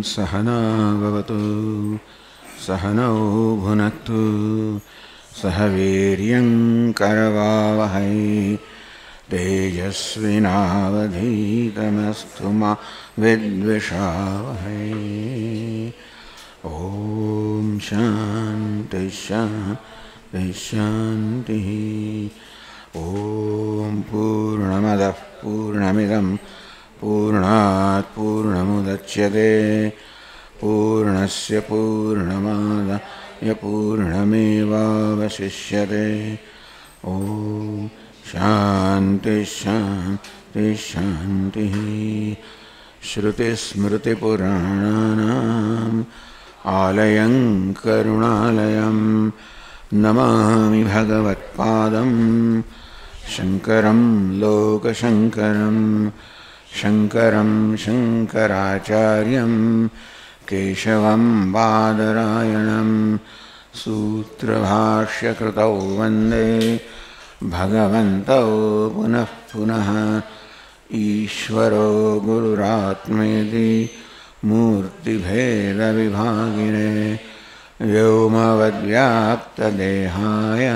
सहना भवतु सहनौ भुनक्तु सह वीर्यं करवावहै तेजस्विनावधीतमस्तु मा विद्विषावहै। ओम शांति शांति शांति। ओम पूर्णमदः पूर्णमिदं पूर्णात् पूर्णमुदच्यते पूर्णस्य पूर्णमादाय पूर्णमेवावशिष्यते। ओम शांति शांति शांति। श्रुतिस्मृतिपुराणानाम् आलयं करुणालयं नमामि भगवत्पादं शंकरं लोकशंकरं शंकरं शंकराचार्यं केशवं बादरायणं सूत्रभाष्यकृतौ वन्दे भगवन्तौ पुनः पुनः। ईश्वरो गुरुरात्मेति मूर्तिभेदविभागिने व्योमवद्व्याप्तदेहाय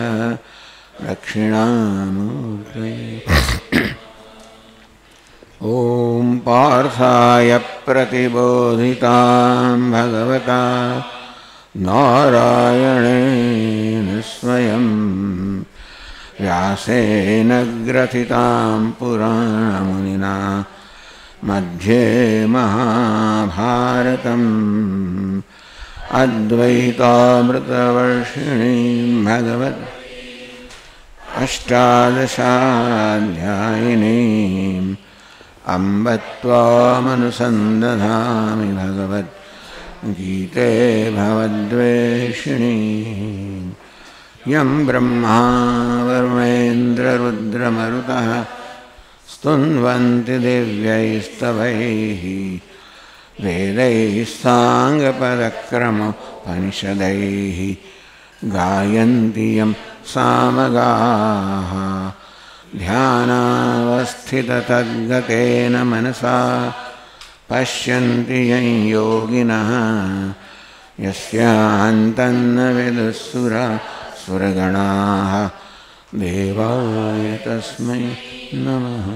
दक्षिणामूर्तये। ॐ पार्थाय प्रतिबोधितां भगवता नारायणेन स्वयं व्यासेन ग्रथितां पुराणमुनिना मध्ये महाभारतम् अद्वैतामृतवर्षिणीं भगवत् अष्टादशाध्यायिनीम् अम्ब त्वामनुसन्दधामि भगवत् गीते भवद्वेषिणीम्। यं ब्रह्मा वरुणेन्द्ररुद्रमरुतः स्तुन्वन्ति दिव्यैस्तवैः वेदैः साङ्गपदक्रमोपनिषदैः गायन्ति यं सामगाः ध्यानावस्थिततद्गतेन मनसा पश्यन्ति यं योगिनः यस्यान्तन्न विदुःसुरगणाः देवाय तस्मै नमः।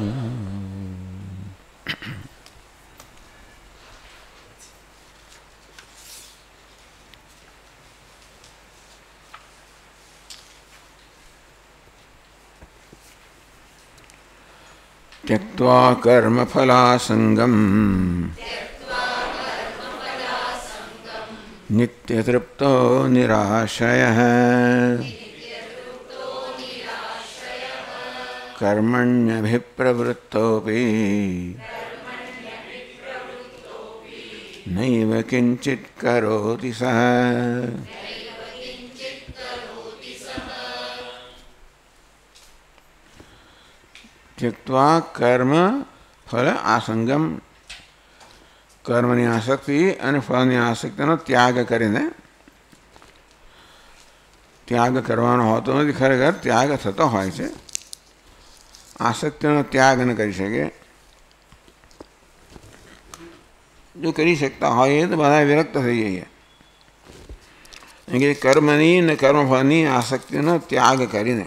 त्यक्त्वा कर्मफलासंगम् नित्यतृप्तो निराश्रयः कर्मण्यभिप्रवृत्तोऽपि नैव किञ्चित् करोति सः। त्यक्त्वा कर्म फल आसंगम કર્મની આસક્તિ અને ફળની આસક્તિનો ત્યાગ કરીને ત્યાગ કરવાનો હોતો નથી, ખરેખર ત્યાગ થતો હોય છે. આસક્તિનો ત્યાગ ન કરી શકે. જો કરી શકતા હોય તો બધા વિરક્ત થઈ જઈએ. કે કર્મની ને કર્મફળની આસક્તિનો ત્યાગ કરીને,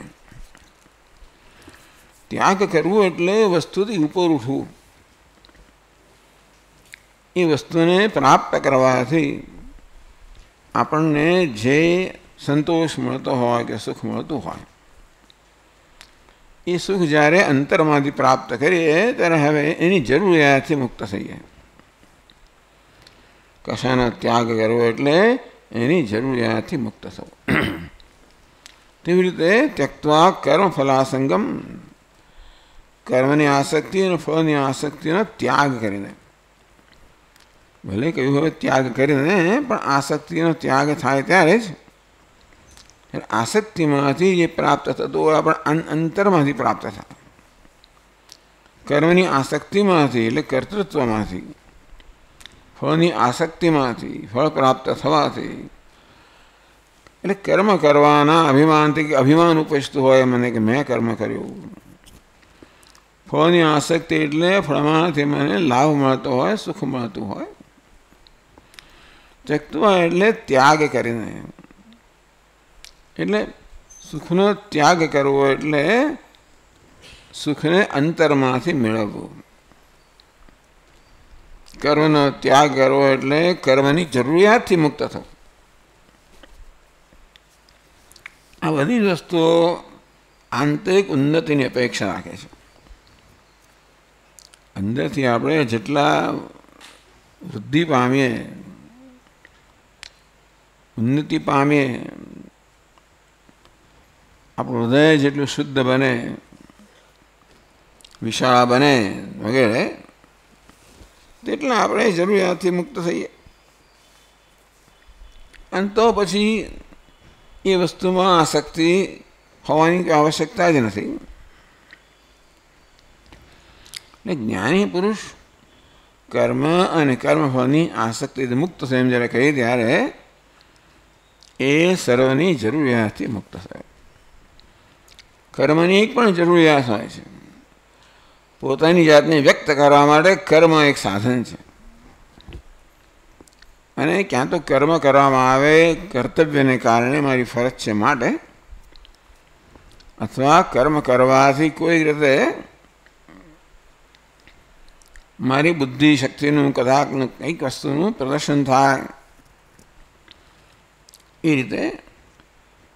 ત્યાગ કરવું એટલે વસ્તુથી ઉપર ઉઠવું. એ વસ્તુને પ્રાપ્ત કરવાથી આપણને જે સંતોષ મળતો હોય કે સુખ મળતું હોય, એ સુખ જ્યારે અંતરમાંથી પ્રાપ્ત કરીએ ત્યારે હવે એની જરૂરિયાતથી મુક્ત થઈએ. કશાનો ત્યાગ કરવો એટલે એની જરૂરિયાતથી મુક્ત થવું. તેવી રીતે ત્યક્ત્વા કર્મ ફલાસંગમ, કર્મની આસક્તિ અને ફળની આસક્તિનો ત્યાગ કરીને, ભલે કહ્યું હવે ત્યાગ કરીને, પણ આસક્તિનો ત્યાગ થાય ત્યારે જ આસક્તિમાંથી જે પ્રાપ્ત થતું હોય આપણે અંતરમાંથી પ્રાપ્ત થાય. કર્મની આસક્તિમાંથી એટલે કર્તૃત્વમાંથી, ફળની આસક્તિમાંથી ફળ પ્રાપ્ત થવાથી, એટલે કર્મ કરવાના અભિમાનથી અભિમાન ઉપજતું હોય મને કે મેં કર્મ કર્યું. ફળની આસક્તિ એટલે ફળમાંથી મને લાભ મળતો હોય, સુખ મળતું હોય. त्यक्त्वा એટલે ત્યાગ કરીને, એટલે સુખનો ત્યાગ કરવો એટલે સુખને અંતરમાંથી મેળવવું. કર્મનો ત્યાગ કરવો એટલે કર્મની જરૂરિયાતથી મુક્ત થવું. આ બધી જ વસ્તુઓ આંતરિક ઉન્નતિની અપેક્ષા રાખે છે. અંદરથી આપણે જેટલા વૃદ્ધિ પામીએ, ઉન્નતિ પામીએ, આપણું હૃદય જેટલું શુદ્ધ બને, વિશાળ બને વગેરે, તેટલા આપણે જરૂરિયાતથી મુક્ત થઈએ. અને તો પછી એ વસ્તુમાં આસક્તિ હોવાની આવશ્યકતા જ નથી. એટલે જ્ઞાની પુરુષ કર્મ અને કર્મફળની આસક્તિથી મુક્ત થાય એમ જ્યારે કહીએ ત્યારે એ સર્વની જરૂરિયાતથી મુક્ત થાય. કર્મની એક પણ જરૂરિયાત હોય છે. પોતાની જાતને વ્યક્ત કરવા માટે કર્મ એક સાધન છે. અને ક્યાં તો કર્મ કરવામાં આવે કર્તવ્યને કારણે, મારી ફરજ છે માટે, અથવા કર્મ કરવાથી કોઈ રીતે મારી બુદ્ધિ શક્તિનું કદાચ કંઈક વસ્તુનું પ્રદર્શન થાય એ રીતે.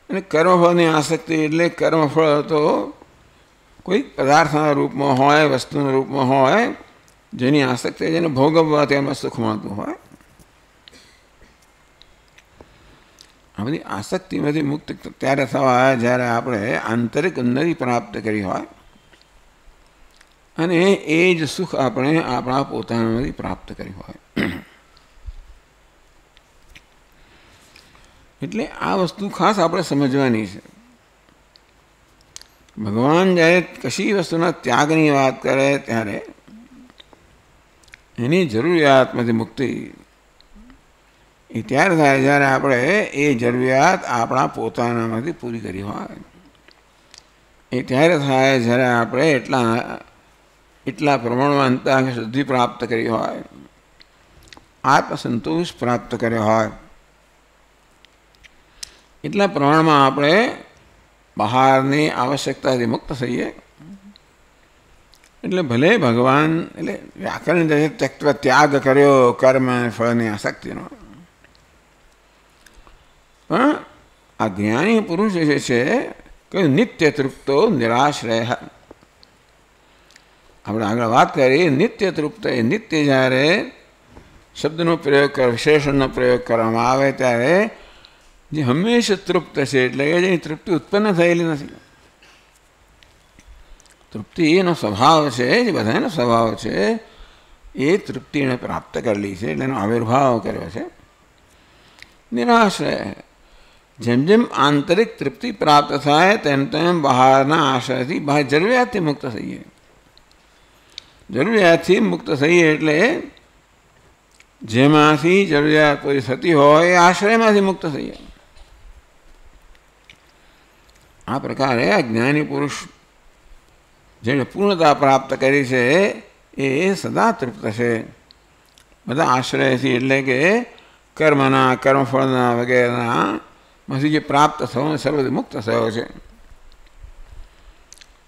અને કર્મફળની આસક્તિ એટલે કર્મફળ તો કોઈક પદાર્થના રૂપમાં હોય, વસ્તુના રૂપમાં હોય, જેની આસક્તિ જેને ભોગવવા તેમાં સુખ મળતું હોય. આ બધી આસક્તિમાંથી મુક્ત ત્યારે થવા જ્યારે આપણે આંતરિક ઉન્નતિ પ્રાપ્ત કરી હોય અને એ જ સુખ આપણે આપણા પોતાનામાંથી પ્રાપ્ત કર્યું હોય. એટલે આ વસ્તુ ખાસ આપણે સમજવાની છે. ભગવાન જ્યારે કશી વસ્તુના ત્યાગની વાત કરે ત્યારે એની જરૂરિયાતમાંથી મુક્તિ એ ત્યારે થાય જ્યારે આપણે એ જરૂરિયાત આપણા પોતાનામાંથી પૂરી કરી હોય. એ ત્યારે થાય જ્યારે આપણે એટલા પ્રમાણમાં અંતઃ શુદ્ધિ પ્રાપ્ત કરી હોય, આત્મસંતોષ પ્રાપ્ત કર્યો હોય, એટલા પ્રમાણમાં આપણે બહારની આવશ્યકતાથી મુક્ત થઈએ. એટલે ભલે ભગવાન એટલે વ્યાકરણ ત્યક્ત્વ ત્યાગ કર્યો કર્મ ફળની આસક્તિનો, પણ આ જ્ઞાની પુરુષ જે છે કે નિત્ય તૃપ્તો નિરાશ્રય. આપણે આગળ વાત કરી નિત્ય તૃપ્ત, એ નિત્ય જ્યારે શબ્દનો પ્રયોગ વિશેષણનો પ્રયોગ કરવામાં આવે ત્યારે જે હંમેશા તૃપ્ત છે, એટલે કે જેની તૃપ્તિ ઉત્પન્ન થયેલી નથી. તૃપ્તિ એનો સ્વભાવ છે, જે બધાનો સ્વભાવ છે, એ તૃપ્તિને પ્રાપ્ત કરેલી છે, એટલે એનો આવિર્ભાવ કર્યો છે. નિરાશ્રય, જેમ જેમ આંતરિક તૃપ્તિ પ્રાપ્ત થાય તેમ તેમ બહારના આશ્રયથી, બહાર જરૂરિયાતથી મુક્ત થઈએ. જરૂરિયાતથી મુક્ત થઈએ એટલે જેમાંથી જરૂરિયાત પૂરી થતી હોય એ આશ્રયમાંથી મુક્ત થઈએ. આ પ્રકારે આ જ્ઞાની પુરુષ જેણે પૂર્ણતા પ્રાપ્ત કરી છે એ સદા તૃપ્ત છે બધા આશ્રયથી. એટલે કે કર્મના, કર્મફળના વગેરેના માંથી જે પ્રાપ્ત થવાનો સર્વથી મુક્ત થયો છે.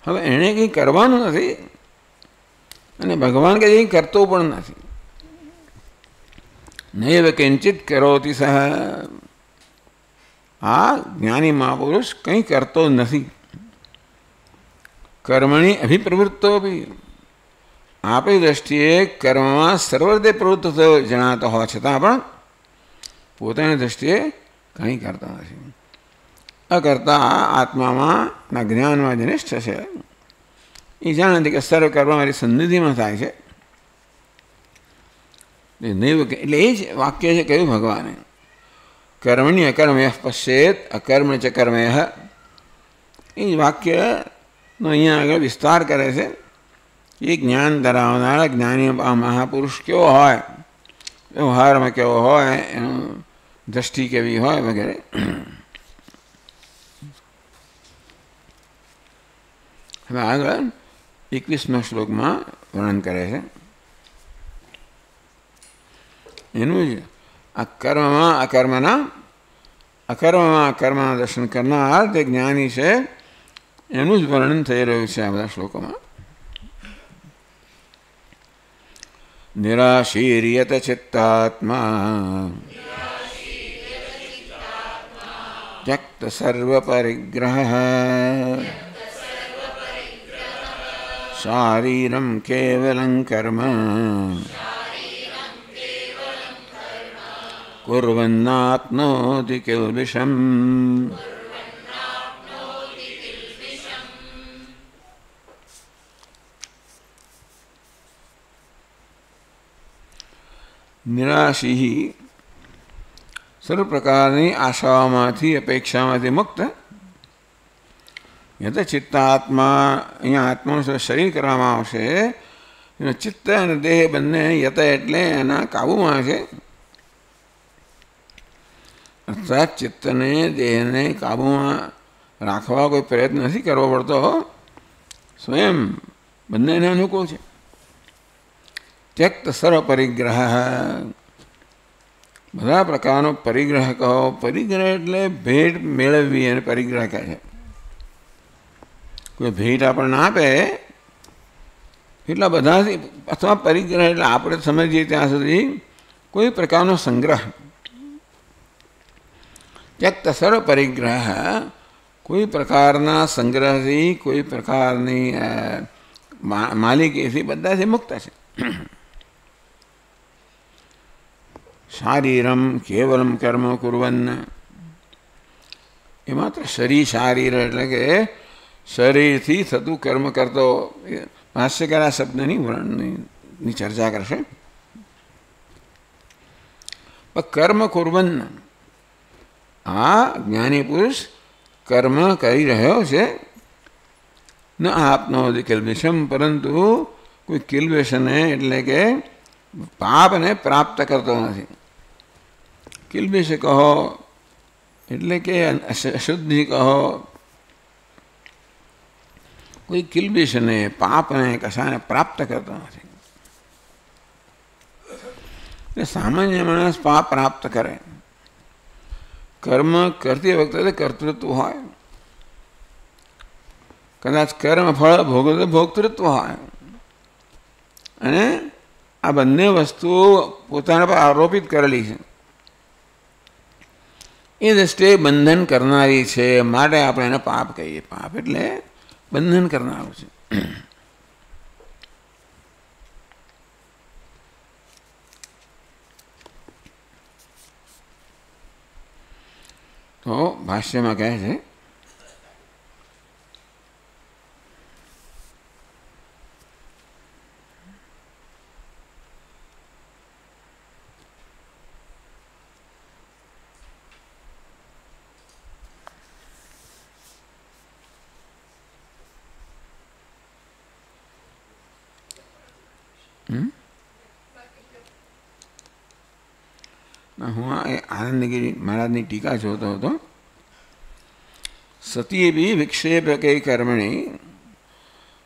હવે એણે કંઈ કરવાનું નથી અને ભગવાન કંઈ કરતો પણ નથી. નૈવ કિંચિત કરોતિ સહ. આ જ્ઞાની મહાપુરુષ કંઈ કરતો નથી. કર્મણી અભિપ્રવૃત્તો બી, આપણી દ્રષ્ટિએ કર્મમાં સર્વદે પ્રવૃત્ત થયો જણાતો હોવા છતાં પણ પોતાની દ્રષ્ટિએ કંઈ કરતા નથી. અકર્તા આત્મામાં ના જ્ઞાનમાં જે નિષ્ઠ છે એ જાણે કે સર્વ કર્મ મારી સન્નિધિમાં થાય છે. એટલે એ જ વાક્ય છે કહ્યું ભગવાને, કર્મણી અકર્મય પશ્ચેત અકર્મ ચ કર્મય. એ જ વાક્યનો અહીંયા આગળ વિસ્તાર કરે છે. એ જ્ઞાન ધરાવનારા જ્ઞાની મહાપુરુષ કેવો હોય, વ્યવહારમાં કેવો હોય, એનું દ્રષ્ટિ કેવી હોય વગેરે. હવે આગળ 21મા શ્લોકમાં વર્ણન કરે છે એનું જ. અકર્મમાં અકર્મના દર્શન કરનાર તે જ્ઞાની છે એનું જ વર્ણન થઈ રહ્યું છે આ બધા શ્લોકોમાં. નિરાશીર્યત ચિત્તાત્મા ત્યક્ત સર્વ પરિગ્રહ શારીરમ કેવલં કર્મ कुर्वन्नाप्नोति किल्बिषम्. નિરાશી સર્વ પ્રકારની આશાઓમાંથી અપેક્ષામાંથી મુક્ત યત ચિત્તાત્મા, અહીંયા આત્માનું શરીર કરવામાં આવશે. એનો ચિત્ત અને દેહ બંને યત એટલે એના કાબુમાં છે. અર્થાત ચિત્તને દેહને કાબૂમાં રાખવા કોઈ પ્રયત્ન નથી કરવો પડતો, સ્વયં બંનેને અનુકૂળ છે. ત્યક્ત સર્વ પરિગ્રહ, બધા પ્રકારનો પરિગ્રહ કહો. પરિગ્રહ એટલે ભેટ મેળવવી અને પરિગ્રહ કહે છે. કોઈ ભેટ આપણને આપે એટલા બધાથી, અથવા પરિગ્રહ એટલે આપણે સમજીએ ત્યાં સુધી કોઈ પ્રકારનો સંગ્રહ. ત્યક્ત સર્વ પરિગ્રહ, કોઈ પ્રકારના સંગ્રહથી, કોઈ પ્રકારની માલિકીથી બધાથી મુક્ત છે. શારીરમ કેવલમ કર્મ કુર્વન, એ માત્ર શારીર એટલે કે શરીરથી થતું કર્મ કરતો. ભાષ્યકાર આ શબ્દની વર્ણનની ચર્ચા કરશે. કર્મ કુર્વન, આ જ્ઞાની પુરુષ કર્મ કરી રહ્યો છે. ન આપનોતિ કિલ્બિષમ, પરંતુ કોઈ કિલ્બિષને એટલે કે પાપને પ્રાપ્ત કરતો નથી. કિલ્બિષ કહો એટલે કે અશુદ્ધિ કહો, કોઈ કિલ્બિષને પાપને કશાને પ્રાપ્ત કરતો નથી. એટલે સામાન્ય માણસ પાપ પ્રાપ્ત કરે. કર્મ કરતી વખતે કર્તૃત્વ હોય, કદાચ કર્મ ફળ ભોગવતો ભોગતૃત્વ હોય, અને આ બંને વસ્તુઓ પોતાના પર આરોપિત કરેલી છે. એ દ્રષ્ટિએ બંધન કરનારી છે, માટે આપણે એને પાપ કહીએ. પાપ એટલે બંધન કરનારું છે. તો ભાષ્યમાં કહે છે હું આનંદગીરી મહારાજની ટીકા જોતો હતો. સતીભી વિક્ષેપકે કર્મણી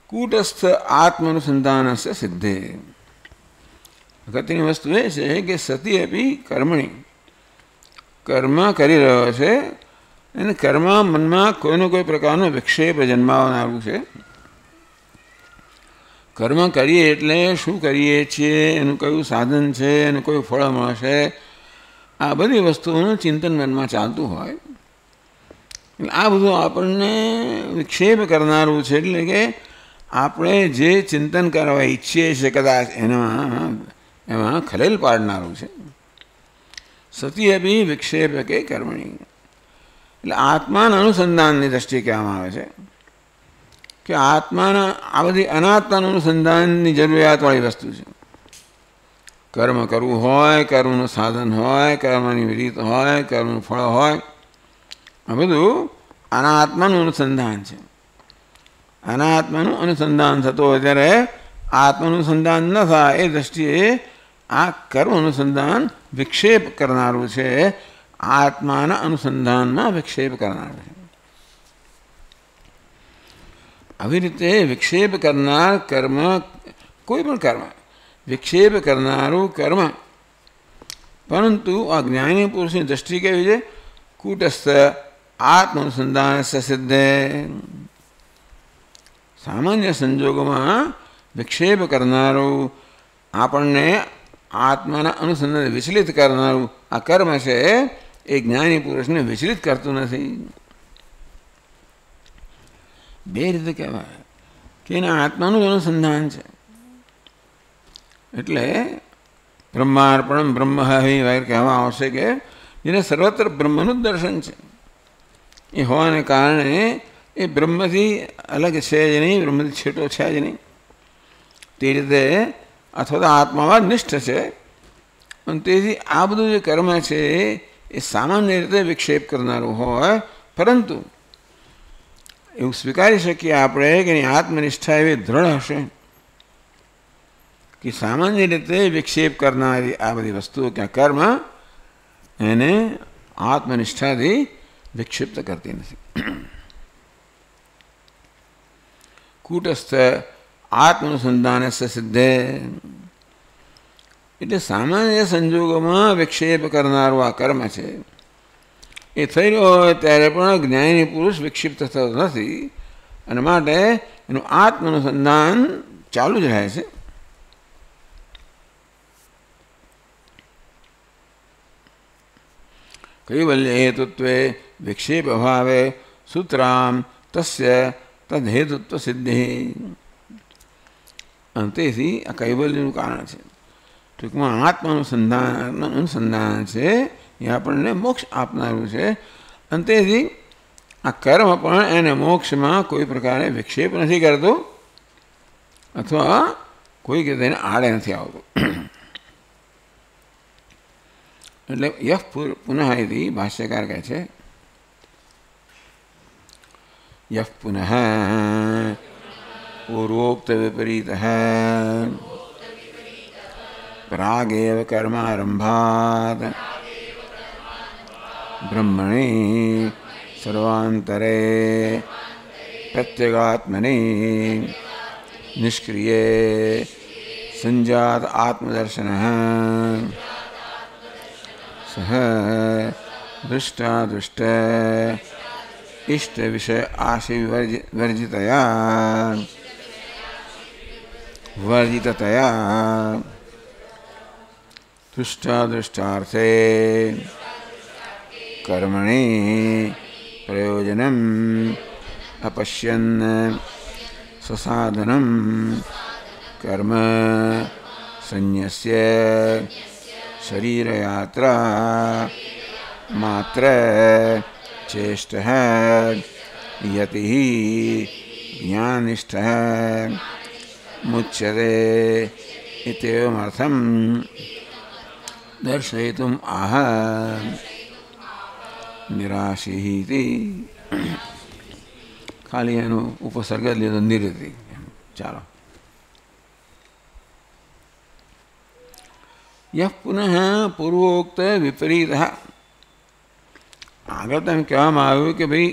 કૂટસ્થ આત્માનુસંધાનસ્ય સિદ્ધે. અગત્યની વસ્તુ એ છે કે સતી અપી કર્મણી, કર્મ કરી રહ્યો છે અને કર્મ મનમાં કોઈનો કોઈ પ્રકારનો વિક્ષેપ જન્માવનારું છે. કર્મ કરીએ એટલે શું કરીએ છીએ, એનું કયું સાધન છે, એનું કયું ફળ મળશે, આ બધી વસ્તુઓનું ચિંતન મનમાં ચાલતું હોય. આ બધું આપણને વિક્ષેપ કરનારું છે. એટલે કે આપણે જે ચિંતન કરવા ઈચ્છીએ છીએ કદાચ એમાં ખલેલ પાડનારું છે. સતી અભી વિક્ષેપ કે કર્મણી, એટલે આત્માના અનુસંધાનની દ્રષ્ટિએ કહેવામાં આવે છે કે આત્માના આ બધી અનાત્માનું અનુસંધાનની જરૂરિયાતવાળી વસ્તુ છે. કર્મ કરવું હોય, કર્મનું સાધન હોય, કર્મની રીત હોય, કર્મનું ફળ હોય, આ બધું અનાત્માનું અનુસંધાન છે. અનાત્માનું અનુસંધાન થતું હોય ત્યારે આત્માનું અનુસંધાન ન થાય એ દ્રષ્ટિએ આ કર્મ અનુસંધાન વિક્ષેપ કરનારું છે, આત્માના અનુસંધાનમાં વિક્ષેપ કરનારું છે. આવી રીતે વિક્ષેપ કરનાર કર્મ, કોઈ પણ કર્મ વિક્ષેપ કરનારું કર્મ परंतु अज्ञानी पुरुष की दृष्टि के विजय कूटस्थ आत्मनुसंधान से सिद्ध है। सामान्य संजोगों विक्षेप करनारू आपने आत्मा अनुसंधान विचलित करनारू आ कर्म से एक ज्ञानी पुरुष ने विचलित करतु नहीं। બે રીતે કહેવાય કે એના આત્માનું અનુસંધાન છે એટલે બ્રહ્માર્પણમ બ્રહ્મ હૈ કહેવા આવશે કે જેને સર્વત્ર બ્રહ્મનું જ દર્શન છે એ હોવાને કારણે એ બ્રહ્મથી અલગ છે જ નહીં, બ્રહ્મથી છેટો છે જ નહીં. તે રીતે અથવા તો આત્મામાં નિષ્ઠ છે અને તેથી આ બધું જે કર્મ છે એ સામાન્ય રીતે વિક્ષેપ કરનારું હોય, પરંતુ એવું સ્વીકારી શકીએ આપણે કે એની આત્મનિષ્ઠા એવી દૃઢ હશે કે સામાન્ય રીતે વિક્ષેપ કરનારી આ બધી વસ્તુઓ કે કર્મ એને આત્મનિષ્ઠાથી વિક્ષિપ્ત કરતી નથી. કૂટસ્થ આત્મનુસંધાન સિદ્ધે એટલે સામાન્ય સંજોગોમાં વિક્ષેપ કરનારું આ કર્મ છે એ થઈ રહ્યો હોય ત્યારે પણ જ્ઞાની પુરુષ વિક્ષિપ્ત થતો નથી અને માટે એનું આત્મનુસંધાન ચાલુ જ રહે છે. કૈવલ્ય હેતુત્વે વિક્ષેપ અભાવે સૂત્રામ તસ્ય તદ્હેતુત્વ સિદ્ધિ. અને તેથી આ કૈવલ્યનું કારણ છે. ટૂંકમાં આત્માનુસંધાન છે એ આપણને મોક્ષ આપનારું છે અને તેથી આ કર્મ પણ એને મોક્ષમાં કોઈ પ્રકારે વિક્ષેપ નથી કરતું અથવા કોઈ કે તેને આડે નથી આવતું. એટલે યહ પુનઃ એથી ભાષ્યકાર કહે છે યહ પુનઃ પૂર્વોક્ત વિપરીત प्रागेव कर्मारंभात् ब्रह्मणि सर्वांतरे प्रत्यगात्मनि निष्क्रिये संजात आत्मदर्शनः सह दृष्टादृष्ट इष्ट विषय आशय वर्जिततया दृष्टादृष्टार्थे कर्मणि प्रयोजनम् अपश्यन् स्वसाधनं कर्म संन्यस्य शरीरयात्रा मात्र चेष्टः यतिः ज्ञानिष्ठः मुच्यते इत्येवमर्थम् दर्शयितुम आह निराशीति. खाली एनो उपसर्ग લીધો નિરતિ. ચાલો यह पुनः पूर्वोक्त विपरीत. આગળ તેમ કહેવામાં આવ્યું કે ભાઈ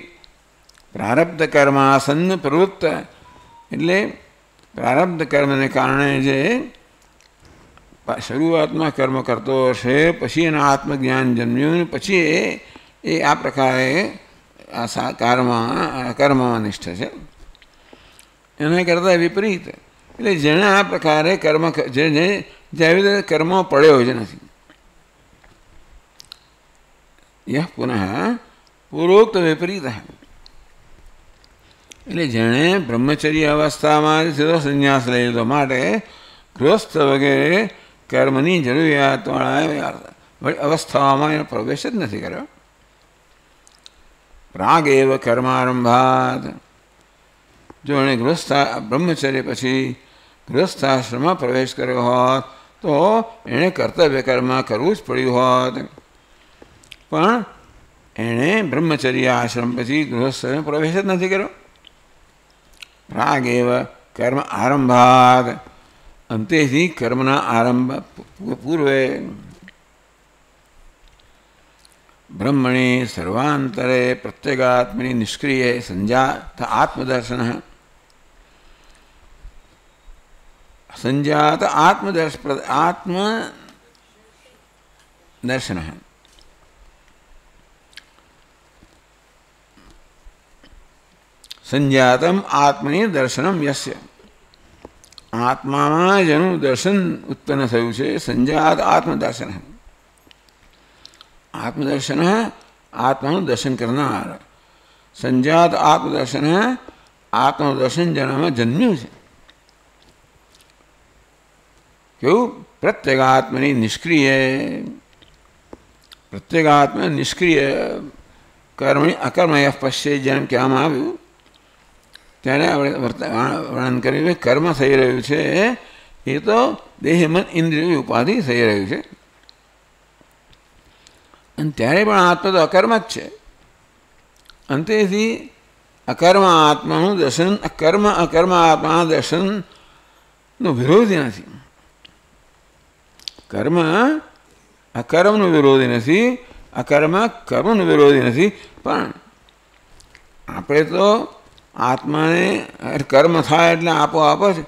પ્રારબ્ધ કર્માસન્ન પ્રવૃત્ત એટલે પ્રારબ્ધ કર્મને કારણે જે શરૂઆતમાં કર્મ કરતો હશે પછી એના આત્મજ્ઞાન જન્મ્યું પછી એ આ પ્રકારે આ કર્મમાં નિષ્ઠ છે. એના કરતાં વિપરીત એટલે જેણે આ પ્રકારે કર્મ જેને જેવી રીતે કર્મ પડ્યો જ નથી. યહ પુનઃ પૂર્વોક્ત વિપરીત એટલે જેણે બ્રહ્મચર્ય અવસ્થામાં સીધો સંન્યાસ લઈ લીધો માટે ગૃહસ્થ વગેરે કર્મની જરૂરિયાતવાળા અવસ્થાઓમાં એનો પ્રવેશ જ નથી કર્યો. પ્રાગ એવ કર્મારંભાત જો એણે બ્રહ્મચર્ય પછી ગૃહસ્થાશ્રમમાં પ્રવેશ કર્યો હોત તો એણે કર્તવ્ય કર્મ કરવું જ પડ્યું હોત, પણ એણે બ્રહ્મચર્ય આશ્રમ પછી ગૃહસ્થમાં પ્રવેશ જ નથી કર્યો. પ્રાગ એવ કર્મ આરંભાત અંતેથી કર્મના આરંભ પૂર્વે બ્રહ્મણે સર્વાંતરે પ્રત્યેગાત્મની નિષ્ક્રિય સંજાત આત્મદર્શન સંજાત આત્મ दर्शनः। संजातम आत्मनि दर्शनम यस्य, आत्माમાં જેનું દર્શન ઉત્પન્ન થયું છે સંજાત આત્મદર્શન. આત્મદર્શન આત્માનું દર્શન કરનાર. સંજાત આત્મદર્શન આત્માનું દર્શન જેનામાં જન્મ્યું છે. કેવું? પ્રત્યેગાત્મની નિષ્ક્રિય, પ્રત્યેગાત્મા નિષ્ક્રિય કર્મણી અકર્મય પશ્ચે જેમ કહેવામાં આવ્યું ત્યારે આપણે વર્ણન કર્યું કર્મ થઈ રહ્યું છે એ તો દેહ મન ઇન્દ્રિય ઉપાધિ થઈ રહ્યું છે, અને ત્યારે પણ આત્મા તો અકર્મ જ છે. અંતેથી અકર્મ આત્માનું દર્શન અકર્મ આત્માના દર્શનનો વિરોધી નથી. કર્મ અકર્મનો વિરોધી નથી, અકર્મ કર્મનો વિરોધી નથી. પણ આપણે તો આત્માને કર્મ થાય એટલે આપોઆપ જ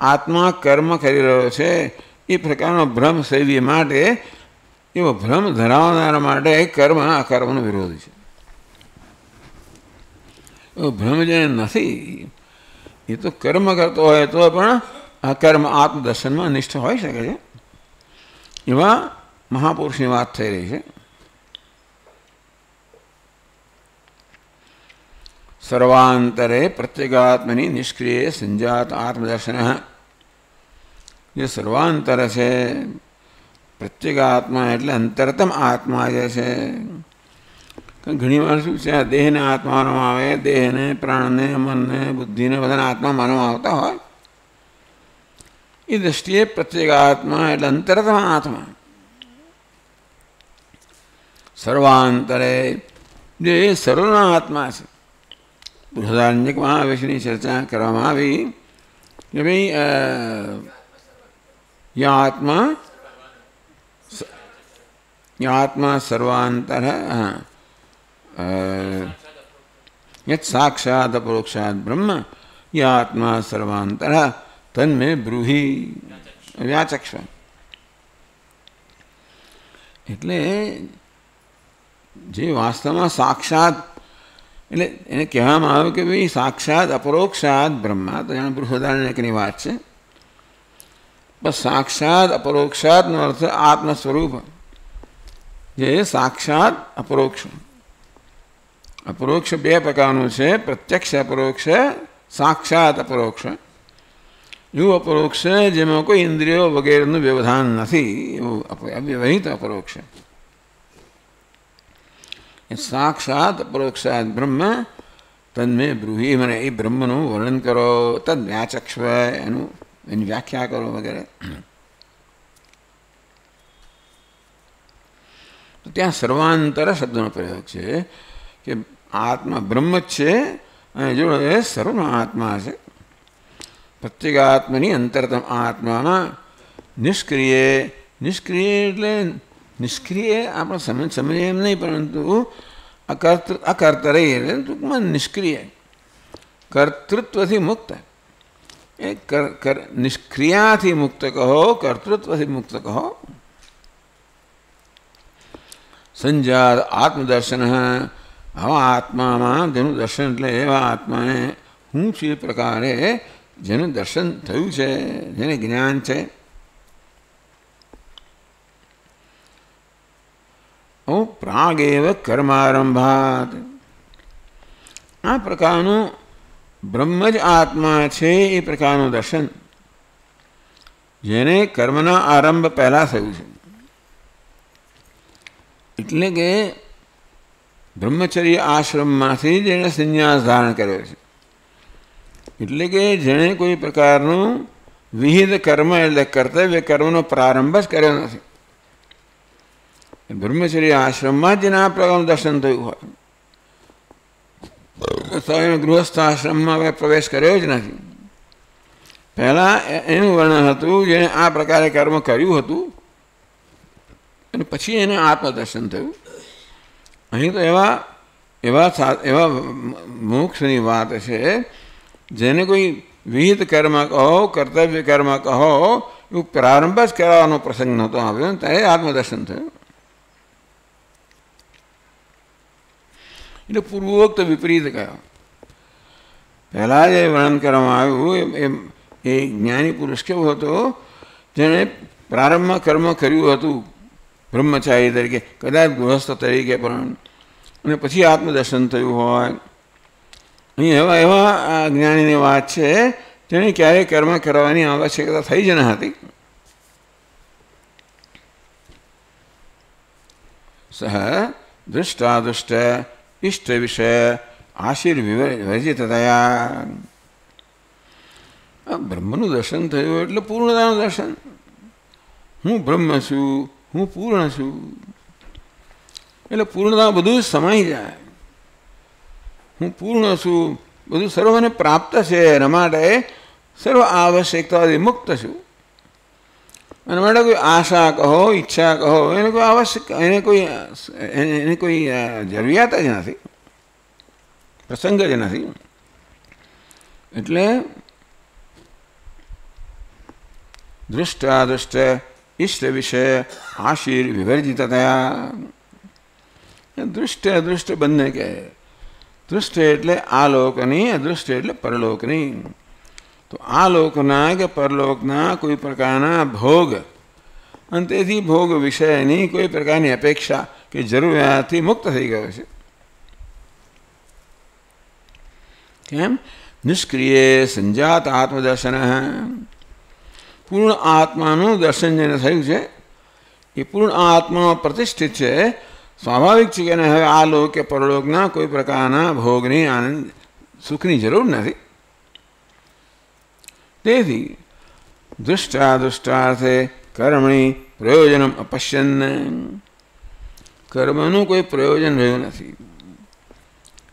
આત્મા કર્મ કરી રહ્યો છે એ પ્રકારનો ભ્રમ સેવી માટે, એવો ભ્રમ ધરાવનાર માટે કર્મ અકર્મનો વિરોધી છે. એવો ભ્રમ જેને નથી એ તો કર્મ કરતો હોય તો પણ અકર્મ આત્મદર્શનમાં નિષ્ઠ હોઈ શકે છે. એવા મહાપુરુષની વાત થઈ રહી છે. સર્વાંતરે પ્રત્યેગાત્મની નિષ્ક્રિય સંજાત આત્મદર્શન. જે સર્વાંતર છે, પ્રત્યેગાત્મા એટલે અંતરતમ આત્મા જે છે. ઘણી વાર શું છે, આ દેહને આત્મા માનવામાં આવે, દેહને પ્રાણને મનને બુદ્ધિને બધાને આત્મા માનવામાં આવતા હોય. એ દૃષ્ટિએ પ્રત્યેગાત્મા એટલે અંતરતમ આત્મા. સર્વાંતરે જે સર્વના આત્મા છે. બૃહદારણ્યકમાં આ વિષયની ચર્ચા કરવામાં આવી કે ભાઈ આત્મા સર્વાંતર યત સાક્ષાત અપરોક્ષાત બ્રહ્મ આત્મા સર્વાંતર તન્મે બ્રૂહિ વ્યાચક્ષ. એટલે જે વાસ્તવમાં સાક્ષાત, એટલે એને કહેવામાં આવ્યું કે ભાઈ સાક્ષાત અપરોક્ષાત બ્રહ્મા, તો જાણે બૃહદારણ્યકની વાત છે. બસ સાક્ષાત અપરોક્ષાતનો અર્થ આત્મ સ્વરૂપ, જે સાક્ષાત અપરોક્ષ. અપરોક્ષ બે પ્રકારનું છે, પ્રત્યક્ષ અપરોક્ષ, સાક્ષાત અપરોક્ષ. એવું અપરોક્ષ જેમાં કોઈ ઇન્દ્રિયો વગેરેનું વ્યવધાન નથી, એવું અવ્યવહિત અપરોક્ષ. સાક્ષાત અપરોક્ષાત બ્રહ્મ તન્મે બ્રૂહિ, મને એ બ્રહ્મનું વર્ણન કરો, તદ વ્યાચક્ષ, એની વ્યાખ્યા કરો વગેરે. તો ત્યાં સર્વાંતર શબ્દનો પ્રયોગ છે કે આત્મા બ્રહ્મ જ છે અને જોડે સર્વનો આત્મા છે. પ્રત્યેગાત્મની અંતરતમ આત્મામાં નિષ્ક્રિય, નિષ્ક્રિય એટલે નિષ્ક્રિય આપણે સમજીએ એમ નહીં, પરંતુ અકર્તરે એટલે ટૂંકમાં નિષ્ક્રિય, કર્તૃત્વથી મુક્ત. એ નિષ્ક્રિયાથી મુક્ત કહો, કર્તૃત્વથી મુક્ત કહો. સંજાત આત્મદર્શન, આવા આત્મામાં જેનું દર્શન, એટલે એવા આત્માને હું છું એ પ્રકારે જેનું દર્શન થયું છે, જેને જ્ઞાન છે. પ્રાગેવ કર્મારંભાત, આ પ્રકારનું બ્રહ્મ જ આત્મા છે એ પ્રકારનું દર્શન જેને કર્મના આરંભ પહેલાં થયું છે. એટલે કે બ્રહ્મચર્ય આશ્રમમાંથી જેણે સંન્યાસ ધારણ કર્યો છે. એટલે કે જેણે કોઈ પ્રકારનું વિહિત કર્મ એટલે કર્તવ્ય કર્મનો પ્રારંભ જ કર્યો નથી. બ્રહ્મચર્ય આશ્રમમાં જ જેના આ પ્રકારનું દર્શન થયું હોય, તો એને ગૃહસ્થ આશ્રમમાં હવે પ્રવેશ કર્યો જ નથી. પહેલાં એનું વર્ણન હતું જેણે આ પ્રકારે કર્મ કર્યું હતું અને પછી એને આત્મદર્શન થયું. અહીં તો એવા મોક્ષની વાત છે જેને કોઈ વિહિત કર્મ કહો, કર્તવ્ય કર્મ કહો, એવું પ્રારંભ જ કરવાનો પ્રસંગ નહોતો આવ્યો, ત્યારે આત્મદર્શન થયું. એટલે પૂર્વોક્ત વિપરીત કયો. પહેલાં જે વર્ણન કરવામાં આવ્યું એ જ્ઞાની પુરુષ કેવો હતો, જેણે પ્રારંભમાં કર્મ કર્યું હતું બ્રહ્મચારી તરીકે, કદાચ ગૃહસ્થ તરીકે પણ, અને પછી આત્મદર્શન થયું હોય. અહીં એવા જ્ઞાનીની વાત છે જેણે ક્યારેય કર્મ કરવાની આવશ્યકતા થઈ જ ન હતી. સહ દૃષ્ટાદૃષ્ટ ઇષ્ટ વિષય આશીર્વિવર્જિતતયા. બ્રહ્મનું દર્શન થયું એટલે પૂર્ણતાનું દર્શન. હું બ્રહ્મ છું, હું પૂર્ણ છું, એટલે પૂર્ણતા બધું સમાઈ જાય. હું પૂર્ણ છું, બધું સર્વને પ્રાપ્ત છે, એના માટે સર્વ આવશ્યકતાથી મુક્ત છું. અને માટે કોઈ આશા કહો, ઈચ્છા કહો, એને કોઈ આવશ્યક એને કોઈ જરૂરિયાત જ નથી, પ્રસંગ જ નથી. એટલે દૃષ્ટાદૃષ્ટ ઇષ્ટ વિષય આશીર વિવર્જિતતયા. દૃષ્ટ અદૃષ્ટ બંને કહે. દૃષ્ટ એટલે આ લોકની, અદૃષ્ટ એટલે પરલોકની. તો આ લોકના કે પરલોકના કોઈ પ્રકારના ભોગ અને તેથી ભોગ વિષયની કોઈ પ્રકારની અપેક્ષા કે જરૂરિયાતથી મુક્ત થઈ ગયો છે. કેમ? નિષ્ક્રિય સંજાત આત્મદર્શન. પૂર્ણ આત્માનું દર્શન જેને થયું છે એ પૂર્ણ આત્મામાં પ્રતિષ્ઠિત છે. સ્વાભાવિક છે કે એને હવે આ લોક કે પરલોકના કોઈ પ્રકારના ભોગની, આનંદ સુખની જરૂર નથી. તેથી દૃષ્ટાદૃષ્ટાર્થે કર્મણી પ્રયોજન અપશ્યન. કર્મનું કોઈ પ્રયોજન રહ્યું નથી.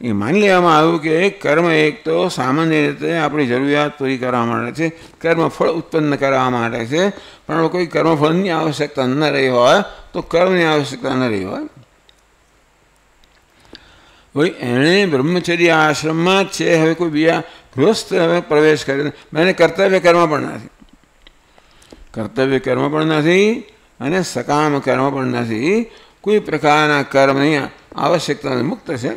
એ માની લેવામાં આવ્યું કે કર્મ એક તો સામાન્ય રીતે આપણી જરૂરિયાત પૂરી કરવા માટે છે, કર્મ ફળ ઉત્પન્ન કરવા માટે છે. પણ કોઈ કર્મફળની આવશ્યકતા ન રહી હોય તો કર્મની આવશ્યકતા ન રહી હોય. ભાઈ એણે બ્રહ્મચર્ય આશ્રમમાં જ છે, હવે કોઈ બીજા ગૃહસ્થ હવે પ્રવેશ કરે, એને કર્તવ્ય કર્મ પણ નથી, કર્તવ્ય કર્મ પણ નથી અને સકામ કર્મ પણ નથી. કોઈ પ્રકારના કર્મની આવશ્યકતા મુક્ત છે.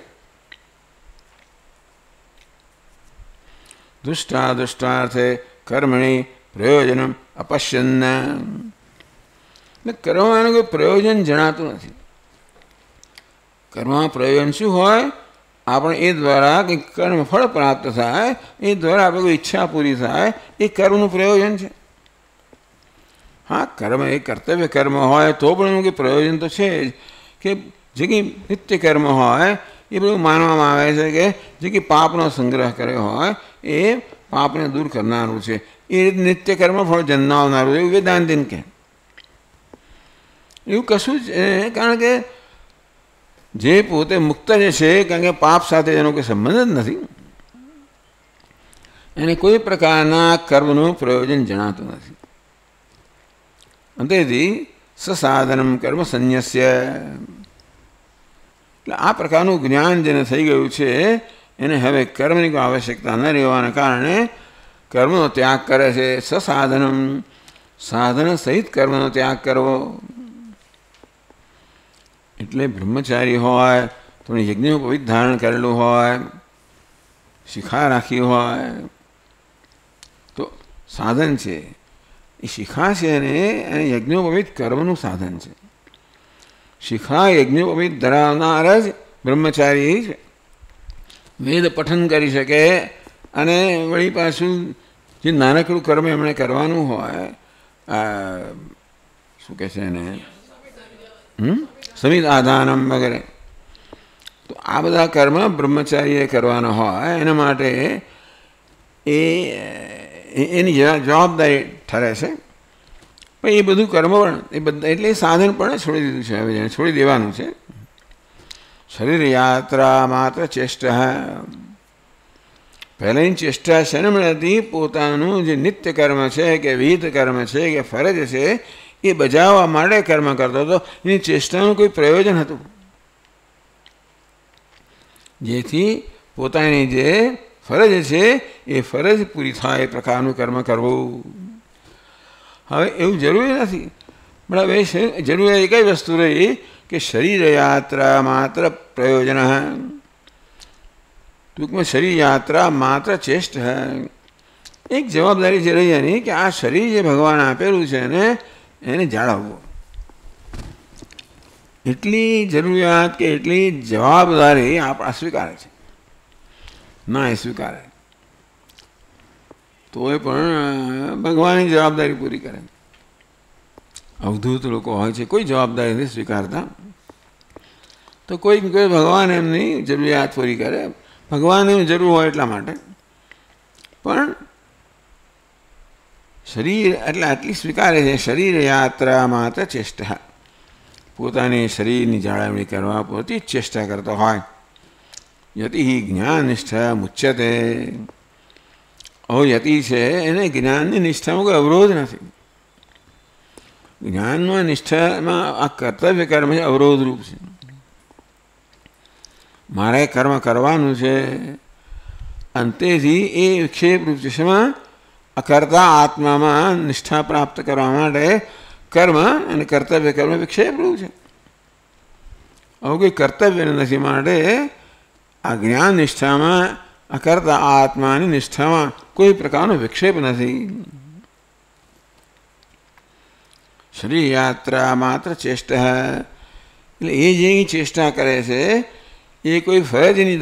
દુષ્ટાદુષ્ટાર્થે કર્મણી પ્રયોજન અપશ્યન. એટલે કર્મનું કોઈ પ્રયોજન જણાતું નથી. કર્મમાં પ્રયોજન શું હોય? આપણે એ દ્વારા કંઈક કર્મ ફળ પ્રાપ્ત થાય, એ દ્વારા આપણે કોઈ ઈચ્છા પૂરી થાય, એ કર્મનું પ્રયોજન છે. હા, કર્મ એ કર્તવ્ય કર્મ હોય તો પણ એનું કંઈ પ્રયોજન તો છે જ. કે જે કંઈ નિત્ય કર્મ હોય એ બધું માનવામાં આવે છે કે જે કંઈ પાપનો સંગ્રહ કર્યો હોય એ પાપને દૂર કરનારું છે, એ નિત્ય કર્મ ફળ જન્માવનારું, એવું વેદાંતિન કહે. એવું કશું જ, કારણ કે જે પોતે મુક્ત જે છે, કારણ કે પાપ સાથે એનો કોઈ સંબંધ જ નથી, એને કોઈ પ્રકારના કર્મનું પ્રયોજન જણાતું નથી. તેથી સસાધનમ કર્મ સંન્યસ્ય. એટલે આ પ્રકારનું જ્ઞાન જેને થઈ ગયું છે એને હવે કર્મની કોઈ આવશ્યકતા ન રહેવાના કારણે કર્મનો ત્યાગ કરે છે. સસાધનમ, સાધન સહિત કર્મનો ત્યાગ કરવો. એટલે બ્રહ્મચારી હોય, થોડી યજ્ઞોપવિત ધારણ કરેલું હોય, શિખા રાખી હોય તો સાધન છે. એ શિખા છે ને એને યજ્ઞોપવિત કર્મનું સાધન છે. શિખા યજ્ઞોપવિત ધરાવનાર જ બ્રહ્મચારી છે. વેદ પઠન કરી શકે અને વળી પાછું જે નાનકડું કર્મ એમણે કરવાનું હોય, શું કહે છે એને, સમિત આધાનમ વગેરે, તો આ બધા કર્મ બ્રહ્મચારીએ કરવાના હોય. એના માટે એની જવાબદારી ઠરે છે. પણ એ બધું કર્મ પણ એ બધા, એટલે સાધન પણ છોડી દીધું છે, હવે એને છોડી દેવાનું છે. શરીર યાત્રા માત્ર ચેષ્ટા. પહેલાંની ચેષ્ટા શેને મળતી? પોતાનું જે નિત્ય કર્મ છે કે વિહિત કર્મ છે કે ફરજ છે એ બજાવવા માટે કર્મ કરતો હતો. એની ચેષ્ટાનું કોઈ પ્રયોજન હતું જેથી પોતાની જે ફરજ છે એ ફરજ પૂરી થાય એ પ્રકારનું કર્મ કરવું. હવે એવું જરૂરી નથી. પણ હવે જરૂરી એક જ વસ્તુ રહી કે શરીર યાત્રા માત્ર પ્રયોજન. ટૂંકમાં શરીર યાત્રા માત્ર ચેષ્ટ હૈ. એક જવાબદારી જે રહી એની કે આ શરીર જે ભગવાન આપેલું છે એને જાળવવું. એટલી જરૂરિયાત કે એટલી જવાબદારી આપણા સ્વીકારે છે. ના એ સ્વીકારે તો એ પણ ભગવાનની જવાબદારી પૂરી કરે. અવધૂત લોકો હોય છે કોઈ જવાબદારી નથી સ્વીકારતા, તો કોઈ ભગવાન એમની જરૂરિયાત પૂરી કરે. ભગવાનની જરૂર હોય એટલા માટે, પણ શરીર એટલે આટલી સ્વીકારે છે. શરીર યાત્રા માત્ર ચેષ્ટા, પોતાની શરીરની જાળવણી કરવા પોતે જ ચેષ્ટા કરતો હોય. યતિ જ્ઞાન નિષ્ઠા મુચ્યતે. યતિ છે એને જ્ઞાનની નિષ્ઠામાં કોઈ અવરોધ નથી. જ્ઞાનમાં નિષ્ઠામાં આ કર્તવ્ય કર્મ છે અવરોધરૂપ છે. મારે કર્મ કરવાનું છે, અંતેથી એ વિક્ષેપરૂપ છે. શેમાં? અકર્તા આત્મામાં નિષ્ઠા પ્રાપ્ત કરવા માટે કર્મ અને કર્તવ્ય કર્મ વિક્ષેપરૂપ છે. આવું કોઈ કર્તવ્ય નથી. માટે આ જ્ઞાન નિષ્ઠામાં અકર્તા આત્માની નિષ્ઠામાં કોઈ પ્રકારનો વિક્ષેપ નથી. શરીર યાત્રા માત્ર ચેષ્ટા, એટલે એ જે ચેષ્ટા કરે છે એ કોઈ ફરજની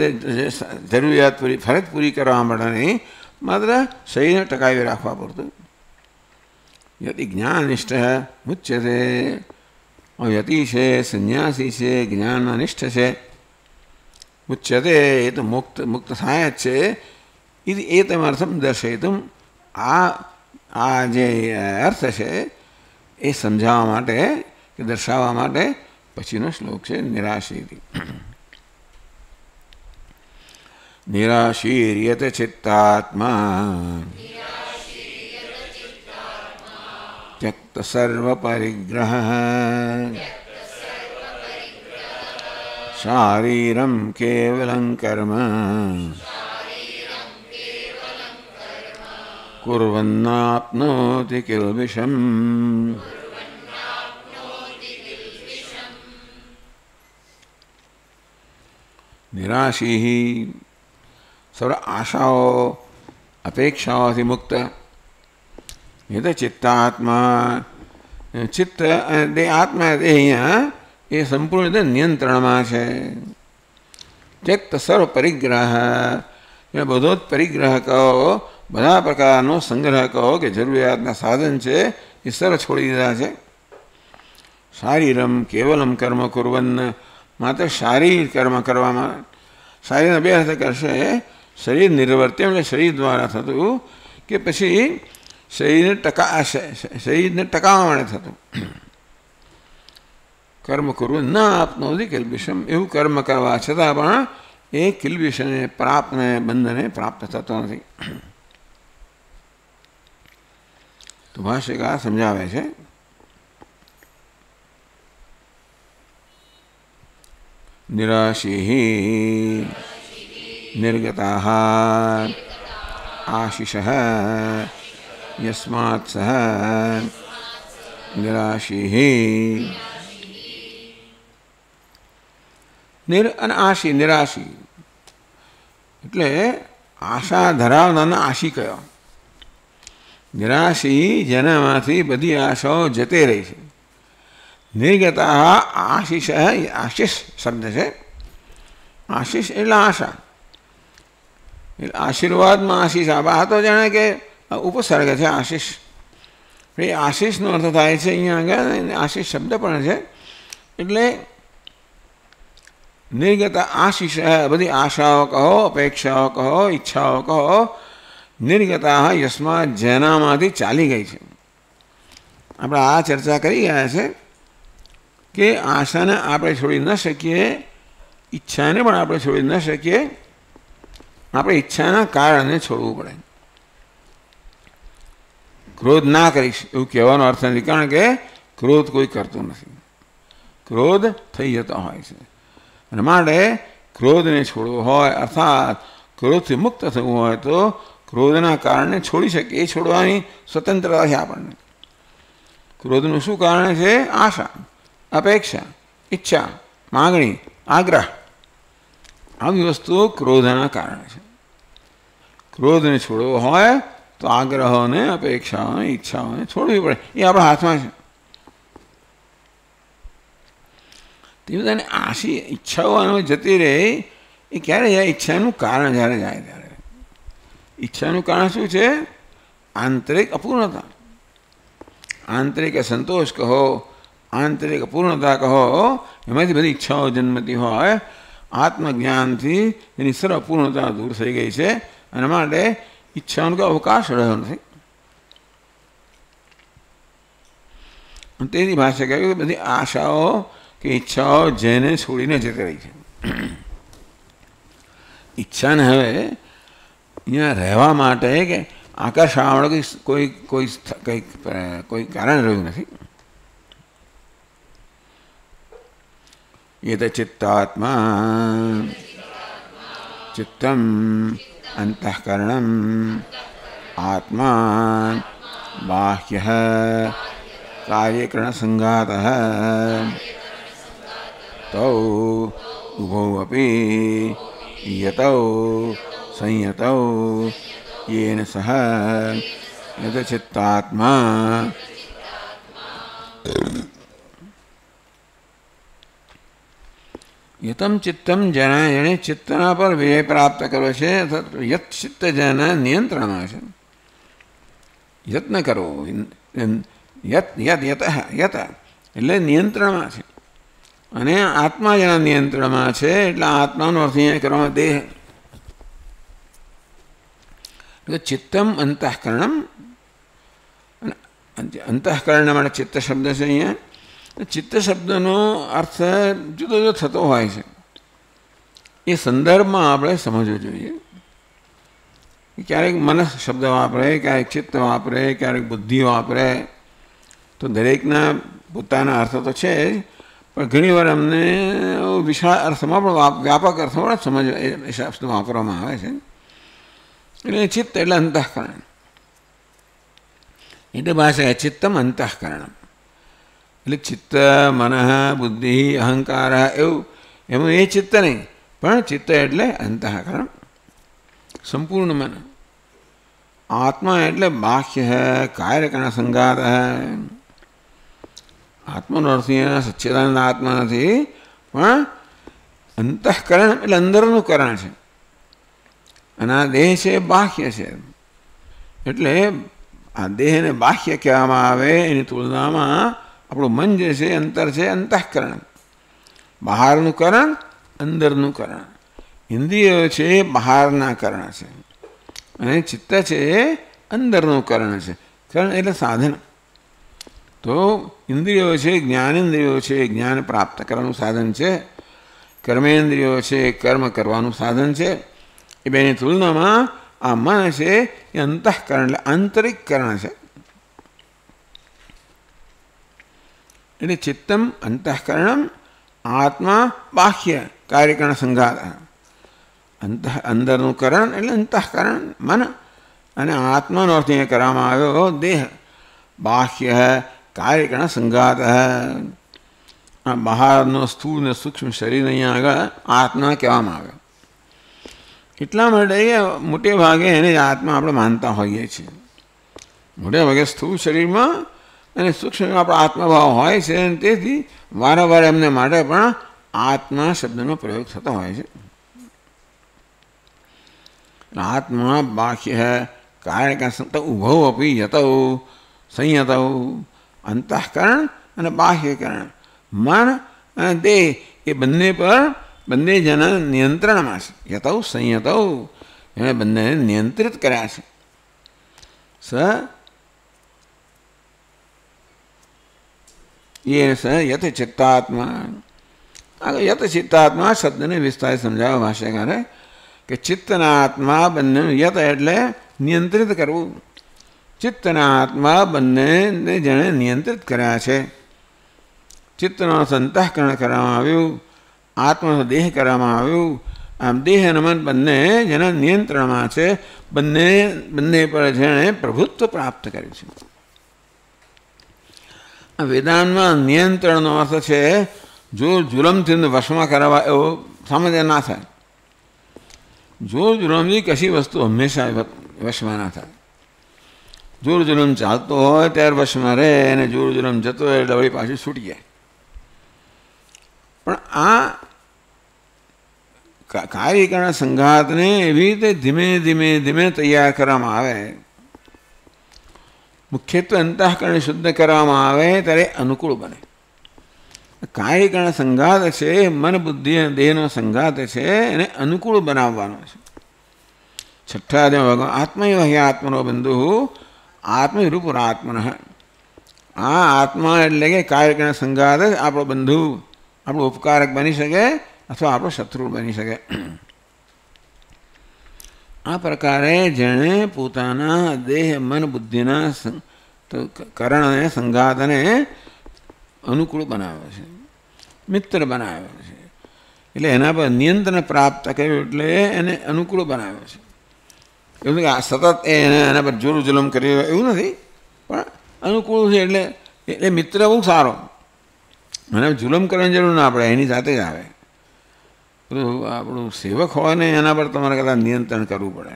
જરૂરિયાત ફરજ પૂરી કરવા માટે નહીં, માત્ર શરીરને ટકાવી રાખવા પૂરતું. યતિ જ્ઞાન નિષ્ઠા મુચ્યતે. યતિ છે સંન્યાસી છે, જ્ઞાનમાં નિષ્ઠ છે. મુચ્યતે એ તો મુક્ત થાય જ છે. એ તમાર્થમ દર્શયતું. આ જે અર્થ છે એ સમજાવવા માટે કે દર્શાવવા માટે પછીનો શ્લોક છે નિરાશીથી. નિરાશીર્યત ચિત્તાત્મા ત્યક્ત સર્વ પરિગ્રહ શારીરમ કેવલં કર્મ કુર્વન્નાપ્નોતિ કિલ્બિષમ. નિરાશી સર્વ આશાઓ અપેક્ષાઓથી મુક્ત. એ તો ચિત્તાત્મા, ચિત્ત અને આત્મા અહીંયા એ સંપૂર્ણ રીતે નિયંત્રણમાં છે. ત્યક્ત સર્વ પરિગ્રહ, એ બધો જ પરિગ્રહ કહો, બધા પ્રકારનો સંગ્રહ કહો કે જરૂરિયાતના સાધન છે એ સર્વ છોડી દીધા છે. શારીરમ કેવલમ કર્મ કુર્વન, માત્ર શારીર કર્મ કરવામાં. શારીરના બે અર્થ કરશે. શરીર નિર્વર્ત્ય એટલે શરીર દ્વારા થતું, કે પછી શરીરને ટકાવવા માટે થતું. કર્મ કરવું ના આપનોતિ કિલ્બિષમ, એવું કર્મ કરવા છતાં પણ એ કિલ્બિષને પ્રાપ્તને બંધને પ્રાપ્ત થતો નથી. તો ભાષ્યકાર સમજાવે છે નિરાશી નિર્ગતાઃ આશિષઃ યસ્માत् સઃ નિરાશી. અને આશી, નિરાશી એટલે આશા ધરાવનારને આશી કયો. નિરાશી જેનામાંથી બધી આશાઓ જતી રહી છે. નિર્ગતા આશિષ, આશિષ શબ્દ છે. આશિષ એટલે આશા, એટલે આશીર્વાદમાં આશીષ આપે. આ તો જાણે કે ઉપસર્ગ છે આશીષ. એ આશીષનો અર્થ થાય છે અહીંયા આગળ, આશીષ શબ્દ પણ છે. એટલે નિર્ગત આશીષ, બધી આશાઓ કહો, અપેક્ષાઓ કહો, ઈચ્છાઓ કહો, નિર્ગતા યસ્માત જેનામાંથી ચાલી ગઈ છે. આપણે આ ચર્ચા કરી ગયા છે કે આશાને આપણે છોડી ન શકીએ, ઈચ્છાને પણ આપણે છોડી ન શકીએ. આપણે ઈચ્છાના કારણે છોડવું પડે. ક્રોધ ના કરીશ એવું કહેવાનો અર્થ નથી, કારણ કે ક્રોધ કોઈ કરતો નથી. ક્રોધ થઈ જતો હોય છે. અને માટે ક્રોધને છોડવો હોય, અર્થાત ક્રોધથી મુક્ત થવું હોય તો ક્રોધના કારણે છોડી શકીએ. એ છોડવાની સ્વતંત્રતા છે આપણને. ક્રોધનું શું કારણ છે? આશા, અપેક્ષા, ઈચ્છા, માગણી, આગ્રહ. આવી વસ્તુઓ ક્રોધના કારણે છે. ક્રોધને છોડવો હોય તો આગ્રહોને, અપેક્ષાઓને, ઈચ્છાઓને છોડવી પડે. એ આપણા હાથમાં છે. તે બધાને આશી ઈચ્છાઓ જતી રહે એ ક્યારે જાય? ઈચ્છાનું કારણ જ્યારે જાય ત્યારે. ઈચ્છાનું કારણ શું છે? આંતરિક અપૂર્ણતા. આંતરિક સંતોષ કહો, આંતરિક અપૂર્ણતા કહો, એમાંથી બધી ઈચ્છાઓ જન્મતી હોય. આત્મજ્ઞાનથી એની સર્વ અપૂર્ણતા દૂર થઈ ગઈ છે અને માટે ઈચ્છાઓનો કોઈ અવકાશ રહ્યો નથી. તેની ભાષા કહ્યું કે બધી આશાઓ કે ઈચ્છાઓ જેને છોડીને જતી રહી છે. ઈચ્છાને હવે અહીંયા રહેવા માટે કે આકર્ષાવાળું કોઈ કારણ રહ્યું નથી. યત ચિત્તાત્મા ચિત્તમ અંતઃકરણમ આત્મા બાહ્યઃ કાર્યકરણ સંઘાતઃ તૌ ઉભૌ અપી યતૌ સંયતૌ येन सह यत चित्तात्मा यतम चित्तम जना જેણે ચિત્તના પર વિજય પ્રાપ્ત કર્યો છે. યત ચિત્ત જેના નિયંત્રણમાં છે. યત્ન કરવો, યત યત યત યત એટલે નિયંત્રણમાં છે. અને આત્મા જેના નિયંત્રણમાં છે એટલે આત્માનો અર્થ અહીંયા કરવામાં દેહ. ચિત્તમ અંતઃકરણમ, અંતઃકરણ માટે ચિત્ત શબ્દ છે. અહીંયા ચિત્ત શબ્દનો અર્થ જુદો જુદો થતો હોય છે. એ સંદર્ભમાં આપણે સમજવું જોઈએ. ક્યારેક મનસ શબ્દ વાપરે, ક્યારેક ચિત્ત વાપરે, ક્યારેક બુદ્ધિ વાપરે. તો દરેકના પોતાના અર્થ તો છે જ, પણ ઘણીવાર અમને વિશાળ અર્થમાં પણ વ્યાપક અર્થમાં સમજ એ શબ્દ વાપરવામાં આવે છે. એટલે ચિત્ત એટલે અંતઃકરણ. એટલે ભાષા ચિત્તમ અંતઃકરણ એટલે ચિત્ત, મન, બુદ્ધિ, અહંકાર એવું એમાં એ ચિત્ત નહીં, પણ ચિત્ત એટલે અંતઃકરણ, સંપૂર્ણ મન. આત્મા એટલે બાહ્ય કાર્યકરણ સંઘાત. આત્માનો અર્થ અહીંયા સચ્ચિદાનંદ આત્મા નથી, પણ અંતઃકરણ એટલે અંદરનું કરણ છે. અને આ દેહ છે બાહ્ય છે. એટલે આ દેહને બાહ્ય કહેવામાં આવે. એની તુલનામાં આપણું મન જે છે અંતર છે અંતઃકરણ. બહારનું કરણ, અંદરનું કરણ. ઇન્દ્રિયો છે બહારના કરણ છે અને ચિત્ત છે અંદરનું કરણ છે. કરણ એટલે સાધન. તો ઇન્દ્રિયો છે જ્ઞાનેન્દ્રિયો છે, જ્ઞાન પ્રાપ્ત કરવાનું સાધન છે. કર્મેન્દ્રિયો છે કર્મ કરવાનું સાધન છે. એ બેની તુલનામાં આ મન છે એ અંતઃકરણ એટલે આંતરિક કરણ છે. એટલે ચિત્તમ અંતઃકરણમ આત્મા બાહ્ય કાર્યકરણ સંઘાત. અંદરનું કરણ એટલે અંતઃકરણ મન, અને આત્માનો અર્થ અહીંયા કરવામાં આવ્યો દેહ. બાહ્ય કાર્યકરણ સંઘાત. આ બહારનો સ્થૂળ ને સૂક્ષ્મ શરીર અહીંયા આગળ આત્મા કહેવામાં આવ્યો. એટલા માટે મોટે ભાગે એને આત્મા આપણે માનતા હોઈએ છીએ. મોટે ભાગે સ્થૂળ શરીરમાં અને સૂક્ષ્મ આપણો આત્મભાવ હોય છે, અને તેથી વારંવાર એમને માટે પણ આત્મા શબ્દનો પ્રયોગ થતો હોય છે. આત્મા બાહ્ય કાર્યકરણ ઉભૌ અપી યતૌ સંયતૌ. અંતઃકરણ અને બાહ્યકરણ, મન અને દેહ એ બંને પર બંને જણા નિયંત્રણમાં છે. યતૌ સંયતૌ એણે બંનેને નિયંત્રિત કર્યા છે. સ યત ચિત્તાત્મા. યત ચિત્તાત્મા શબ્દને વિસ્તાર સમજાવવા ભાષ્યકારે કે ચિત્તના આત્મા બંનેનું, યત એટલે નિયંત્રિત કરવું. ચિત્તના આત્મા બંનેને જેણે નિયંત્રિત કર્યા છે. ચિત્તનો અંતઃકરણ કરવામાં આવ્યું, આત્માનો દેહ કરવામાં આવ્યું. આમ દેહ અને મન બંને જેના નિયંત્રણમાં છે, બંને પર જેણે પ્રભુત્વ પ્રાપ્ત કર્યું છે. વેદાંતમાં નિયંત્રણનો અર્થ છે જો જુલમથી વશમાં કરાવવા એવો સામાન્ય ના થાય. જોર જુલમથી કશી વસ્તુ હંમેશા વશમાં ના થાય. જોર જુલમ ચાલતો હોય ત્યારે વશમાં રહે અને જોર જુલમ જતો હોય એટલે વળી પાછી છૂટી જાય. પણ આ કાર્યકરણ સંઘાતને એવી રીતે ધીમે ધીમે ધીમે તૈયાર કરવામાં આવે, મુખ્યત્વે અંતઃકરણ શુદ્ધ કરવામાં આવે ત્યારે અનુકૂળ બને. કાર્યકરણ સંઘાત છે, મન બુદ્ધિ અને દેહનો સંઘાત છે, એને અનુકૂળ બનાવવાનો છે. છઠ્ઠા અધ્યાય ભગવાન આત્મૈવ હ્ય આત્મનો બંધુ આત્મરૂપરાત્મન. આ આત્મા એટલે કે કાર્યકરણ સંઘાત જ આપણો બંધુ, આપણો ઉપકારક બની શકે અથવા આપણો શત્રુ બની શકે. આ પ્રકારે જેણે પોતાના દેહ મન બુદ્ધિના કરણ અને સંઘાતને અનુકૂળ બનાવ્યો છે, મિત્ર બનાવ્યો છે. એટલે એના પર નિયંત્રણ પ્રાપ્ત કર્યું એટલે એને અનુકૂળ બનાવ્યો છે. એવું કે સતત એના પર જોર જુલમ કરી એવું નથી, પણ અનુકૂળ છે એટલે એટલે મિત્ર બહુ સારો. મને જુલમ કરવાની જરૂર ના પડે, એની સાથે જ આવે. આપણું સેવક હોય ને એના પર તમારે કદાચ નિયંત્રણ કરવું પડે.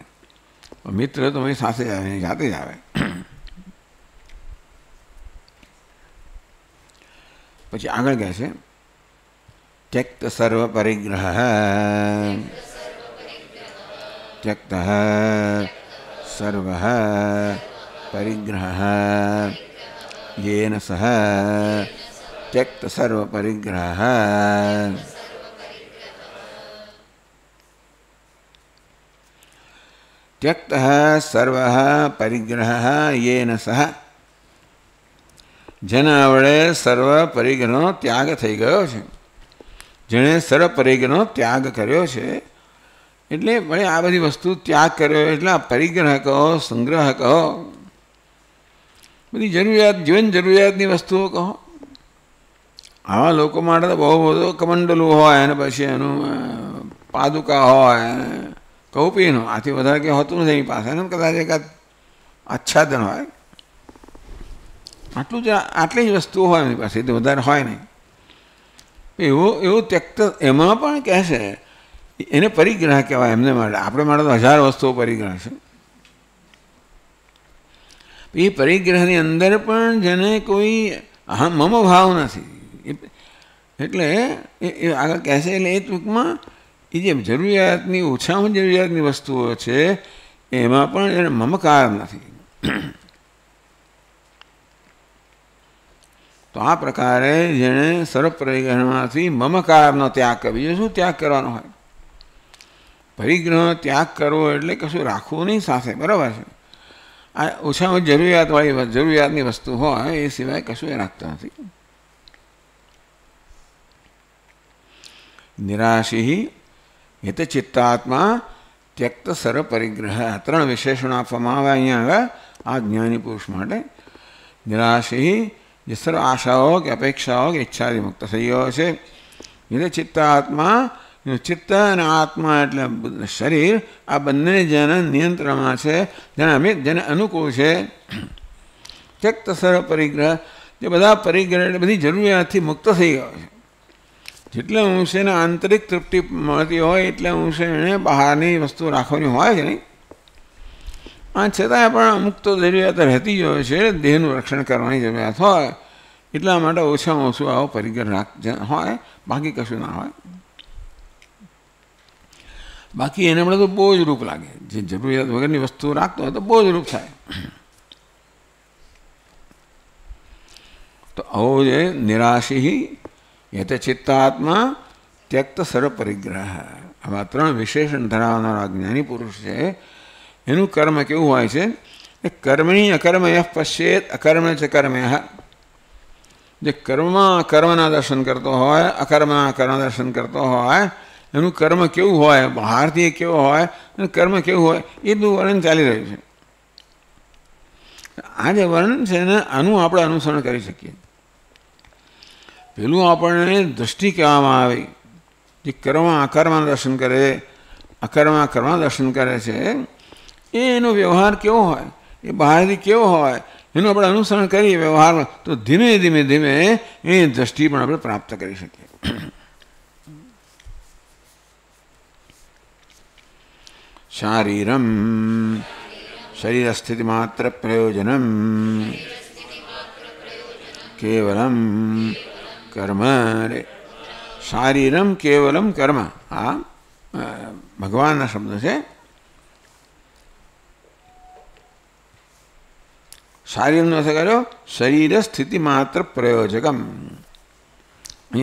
મિત્ર તમારી સાથે જ આવે, એની સાથે જ આવે. પછી આગળ કહે છે ત્યક્ત સર્વ પરિગ્રહ ત્યક્ત સર્વ પરિગ્રહ યેન સહ ત્યક્ત સર્વ પરિગ્રહ. ત્યક્ત સર્વ પરિગ્રહ યેન સહ, જેના વડે સર્વ પરિગ્રહનો ત્યાગ થઈ ગયો છે. જેણે સર્વ પરિગ્રહનો ત્યાગ કર્યો છે એટલે વળી આ બધી વસ્તુ ત્યાગ કર્યો એટલે આ પરિગ્રહ કહો, સંગ્રહ કહો, બધી જરૂરિયાત જીવન જરૂરિયાતની વસ્તુઓ કહો. આવા લોકો માટે તો બહુ બધું કમંડલું હોય અને પછી એનું પાદુકા હોય, કૌપીનું, આથી વધારે કંઈ હોતું નથી એની પાસે. કદાચ એકાદ આચ્છાદન હોય, આટલું જ આટલી જ વસ્તુઓ હોય એની પાસે, એટલે વધારે હોય નહીં. એવું ત્યક્ત એમાં પણ કહે છે એને પરિગ્રહ કહેવાય એમને માટે. આપણે માટે તો 1000 વસ્તુઓ પરિગ્રહ છે. એ પરિગ્રહની અંદર પણ જેને કોઈ મમ ભાવ નથી એટલે એ આગળ કહે છે. એટલે એ ટૂંકમાં એ જે જરૂરિયાતની ઓછામાં જરૂરિયાતની વસ્તુઓ છે એમાં પણ એને મમકાર નથી. તો આ પ્રકારે જેણે સર્વ પરિગ્રહમાંથી મમકારનો ત્યાગ કર્યો. બીજો શું ત્યાગ કરવાનો હોય? પરિગ્રહનો ત્યાગ કરવો એટલે કશું રાખવું નહીં સાથે, બરાબર છે. આ ઓછામાં જરૂરિયાતની વસ્તુ હોય એ સિવાય કશું એ રાખતા નથી. નિરાશી હિત ચિત્તાત્મા ત્યક્ત સર્વ પરિગ્રહ. 3 વિશેષણો આપવામાં આવે અહીંયા આગળ આ જ્ઞાની પુરુષ માટે. નિરાશી જે સર્વ આશાઓ કે અપેક્ષાઓ કે ઈચ્છાથી મુક્ત થઈ ગયો છે. એટલે ચિત્તાત્મા, ચિત્ત અને આત્મા એટલે શરીર, આ બંને જેના નિયંત્રણમાં છે, જેને અનુકૂળ છે. ત્યક્ત સર્વ પરિગ્રહ, જે બધા પરિગ્રહ એટલે બધી જરૂરિયાતથી મુક્ત થઈ ગયો છે. જેટલે અંશે એને આંતરિક તૃપ્તિ મળતી હોય એટલે અંશે એને બહારની વસ્તુ રાખવાની હોય જ નહીં. આ છતાંય પણ અમુક તો જરૂરિયાત રહેતી જ હોય છે. દેહનું રક્ષણ કરવાની જરૂરિયાત હોય એટલા માટે ઓછામાં ઓછું આવો પરિગ્રહ હોય, બાકી કશું ના હોય. બાકી એને મળે તો બોજરૂપ લાગે. જે જરૂરિયાત વગરની વસ્તુ રાખતો હોય તો બોજરૂપ થાય. તો આવો જે નિરાશી યત ચિત્તાત્મા ત્યક્ત સર્વ પરિગ્રહ, આવા 3 વિશેષણ ધરાવનારા જ્ઞાની પુરુષ છે. એનું કર્મ કેવું હોય છે? એ કર્મણી અકર્મય પશ્ચેત અકર્મ ચ કર્મય. જે કર્મમાં અકર્મના દર્શન કરતો હોય, અકર્મના અકર્મ દર્શન કરતો હોય, એનું કર્મ કેવું હોય, બહારથી કેવું હોય અને કર્મ કેવું હોય, એ બધું વર્ણન ચાલી રહ્યું છે. આ જે વર્ણન છે ને આનું આપણે અનુસરણ કરી શકીએ. પેલું આપણને દૃષ્ટિ કહેવામાં આવી, જે કર્મ અકર્મના દર્શન કરે, અકર્મ કર્મના દર્શન કરે છે, એનો વ્યવહાર કેવો હોય, એ બહારથી કેવો હોય, એનું આપણે અનુસરણ કરીએ વ્યવહારમાં, તો ધીમે ધીમે ધીમે એ દ્રષ્ટિ પણ આપણે પ્રાપ્ત કરી શકીએ. शारीरम शरीर स्थिति मात्र प्रयोजनम केवलम कर्म। शारीरम केवलम कर्म, भगवान शब्द से शारीर में ऐसा करो शरीर स्थिति मात्र प्रयोजकम।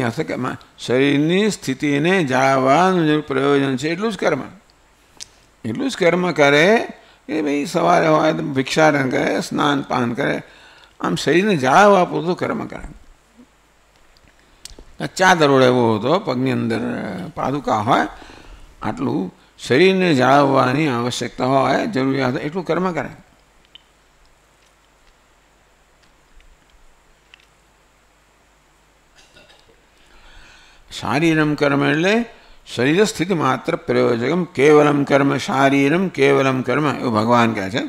ऐसा क्या शरीर स्थिति ने जावान प्रयोजन से एटलू कर्म, एटलू कर्म करे ये भाई सवार हो भिक्षाटन करे स्नान पान करे आम शरीर ने जाळवा पूरતું कर्म करे। चादर ओढ़े वो तो पगनी अंदर पादुका होय आटलू शरीर ने जाळवવાની आवश्यकता होय जरूरियात एटलू कर्म करे। शारीरम कर्म એટલે शरीर स्थिति मात्र प्रयोजकम केवलम कर्म। शारीरम केवलम कर्म એવું ભગવાન કહે છે।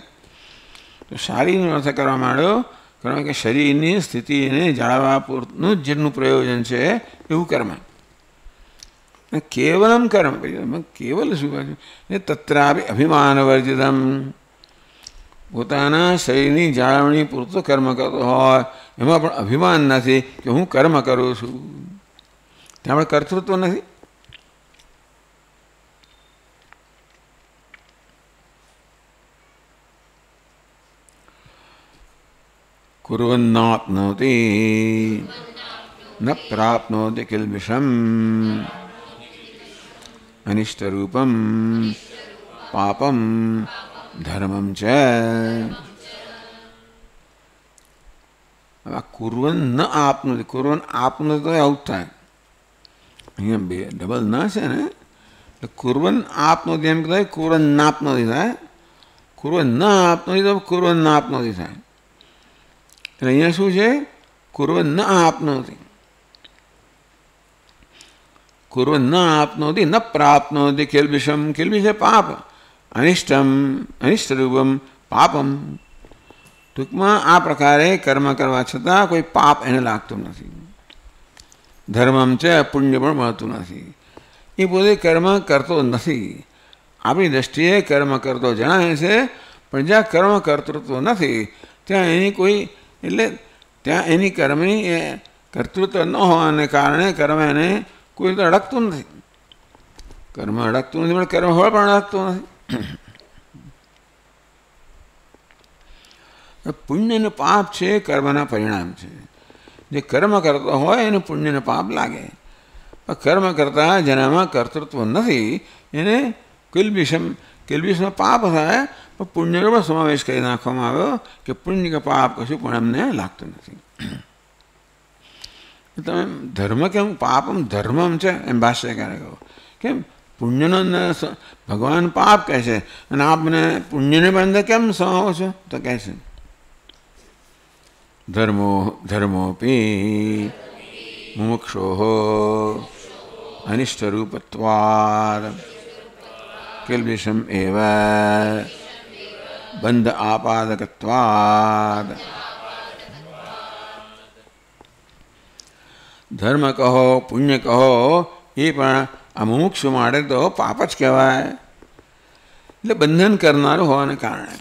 તો શારીરનો અર્થ કરવા માંડ્યો કારણ કે શરીરની સ્થિતિને જાળવવા પૂરતું જેનું પ્રયોજન છે એવું કર્મ। કેવલમ કર્મ કેવલ શું કહે તત્રાપી અભિમાનવર્જિતમ, પોતાના શરીરની જાળવણી પૂરતું કર્મ કરતો હોય એમાં પણ અભિમાન નથી કે હું કર્મ કરું છું, ત્યાં કર્તૃત્વ નથી। कुर्वन्नाप्नोति न प्राप्नोति किल्बिषम् अनिष्टरूपं पापं धर्मं च। कुर्वन् न आपनोति, कुर्वन् आपनोति तो आउट था अहीं डबल न है ने तो कुर्वन् आपनोति एम कहता है कुर्वन् नापनोति था, कुर्वन् न आपनोति तो कुर्वन् नापनोति था। अहीं शू है कुर्वन् न आपनोति, कुर्वन् न आपनोति न प्राप्नोति किल्बिषम, किल्बिष पाप अनिष्टम अनिष्ट रूपम पापम। टूंकमां आ प्रकारे कर्म करवा छतां कोई पाप एने लागतुं नथी, धर्मम च पुण्य पण મળતું નથી। એ પોતે કર્મ કરતો નથી, આપણી દ્રષ્ટિએ કર્મ કરતો જણાય છે પણ જ્યાં કર્મ કર્તૃત્વ નથી ત્યાં એની કોઈ એટલે ત્યાં એની કર્મની કર્તૃત્વ ન હોવાને કારણે કર્મ એને કોઈ તો અડકતું નથી, કર્મ અડકતું નથી પણ કર્મફળ પણ અડકતું નથી। પુણ્ય ને પાપ છે કર્મના પરિણામ છે। જે કર્મ કરતો હોય એને પુણ્ય ને પાપ લાગે, પણ કર્મ કરતા જેનામાં કર્તૃત્વ નથી એને કિલ્બિષમ, કિલ્બિષમાં પાપ થાય પણ પુણ્યનો પણ સમાવેશ કરી નાખવામાં આવ્યો કે પુણ્ય કે પાપ કશું પણ અમને લાગતું નથી। તમે ધર્મ કેમ પાપમ ધર્મમ છે એમ ભાષ્યકારે કહો કેમ પુણ્યનો ભગવાન પાપ કહે છે અને આપને પુણ્યને પણ અંદર કેમ સમાવો છો તો કહે છે धर्मो धर्मोपि मुमुक्षोः अनिष्टरूपत्वात् किल्बिषम् एव बंध आपादकत्वात्। धर्म कहो पुण्य कहो ये पण आ मुमुक्षु माटे तो पाप ज कहेवाय, એટલે બંધન કરનારું હોવાને કારણે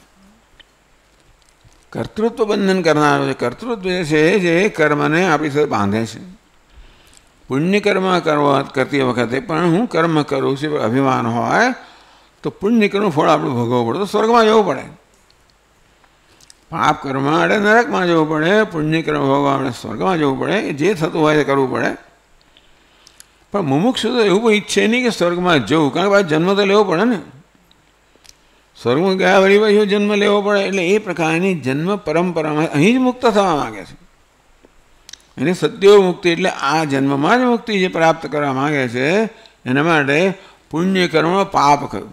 कर्तृत्व बंधन करनारो है। कर्तृत्व से जे कर्म ने आपणी साथे बांधे छे। पुण्य कर्म करती वखते पण हूँ कर्म करूँ छुं अभिमान होय तो पुण्य कर्म फल आपणे भोगवવું પડે तो स्वर्ग में जवुं पड़े, पाप कर्म माटे नरक में जवुं पड़े, पुण्य कर्म भोगवा माटे स्वर्ग में जवुं पड़े। जे थतुं होय ते करवुं पड़े पण मुमुक्षु तो एवुं ईच्छे नहीं कि स्वर्ग में जवुं, कारण के जन्म तो लेवो पड़े ने, स्वर्ग में गया वरी पाछो जन्म लेवो पड़े। એટલે એ પ્રકારની જન્મ પરંપરામાં અહીં જ મુક્ત થવા માંગે છે। એની સદ્યો મુક્તિ એટલે આ જન્મમાં જ મુક્તિ જે પ્રાપ્ત કરવા માંગે છે એના માટે પુણ્ય કર્મ પાપ કયું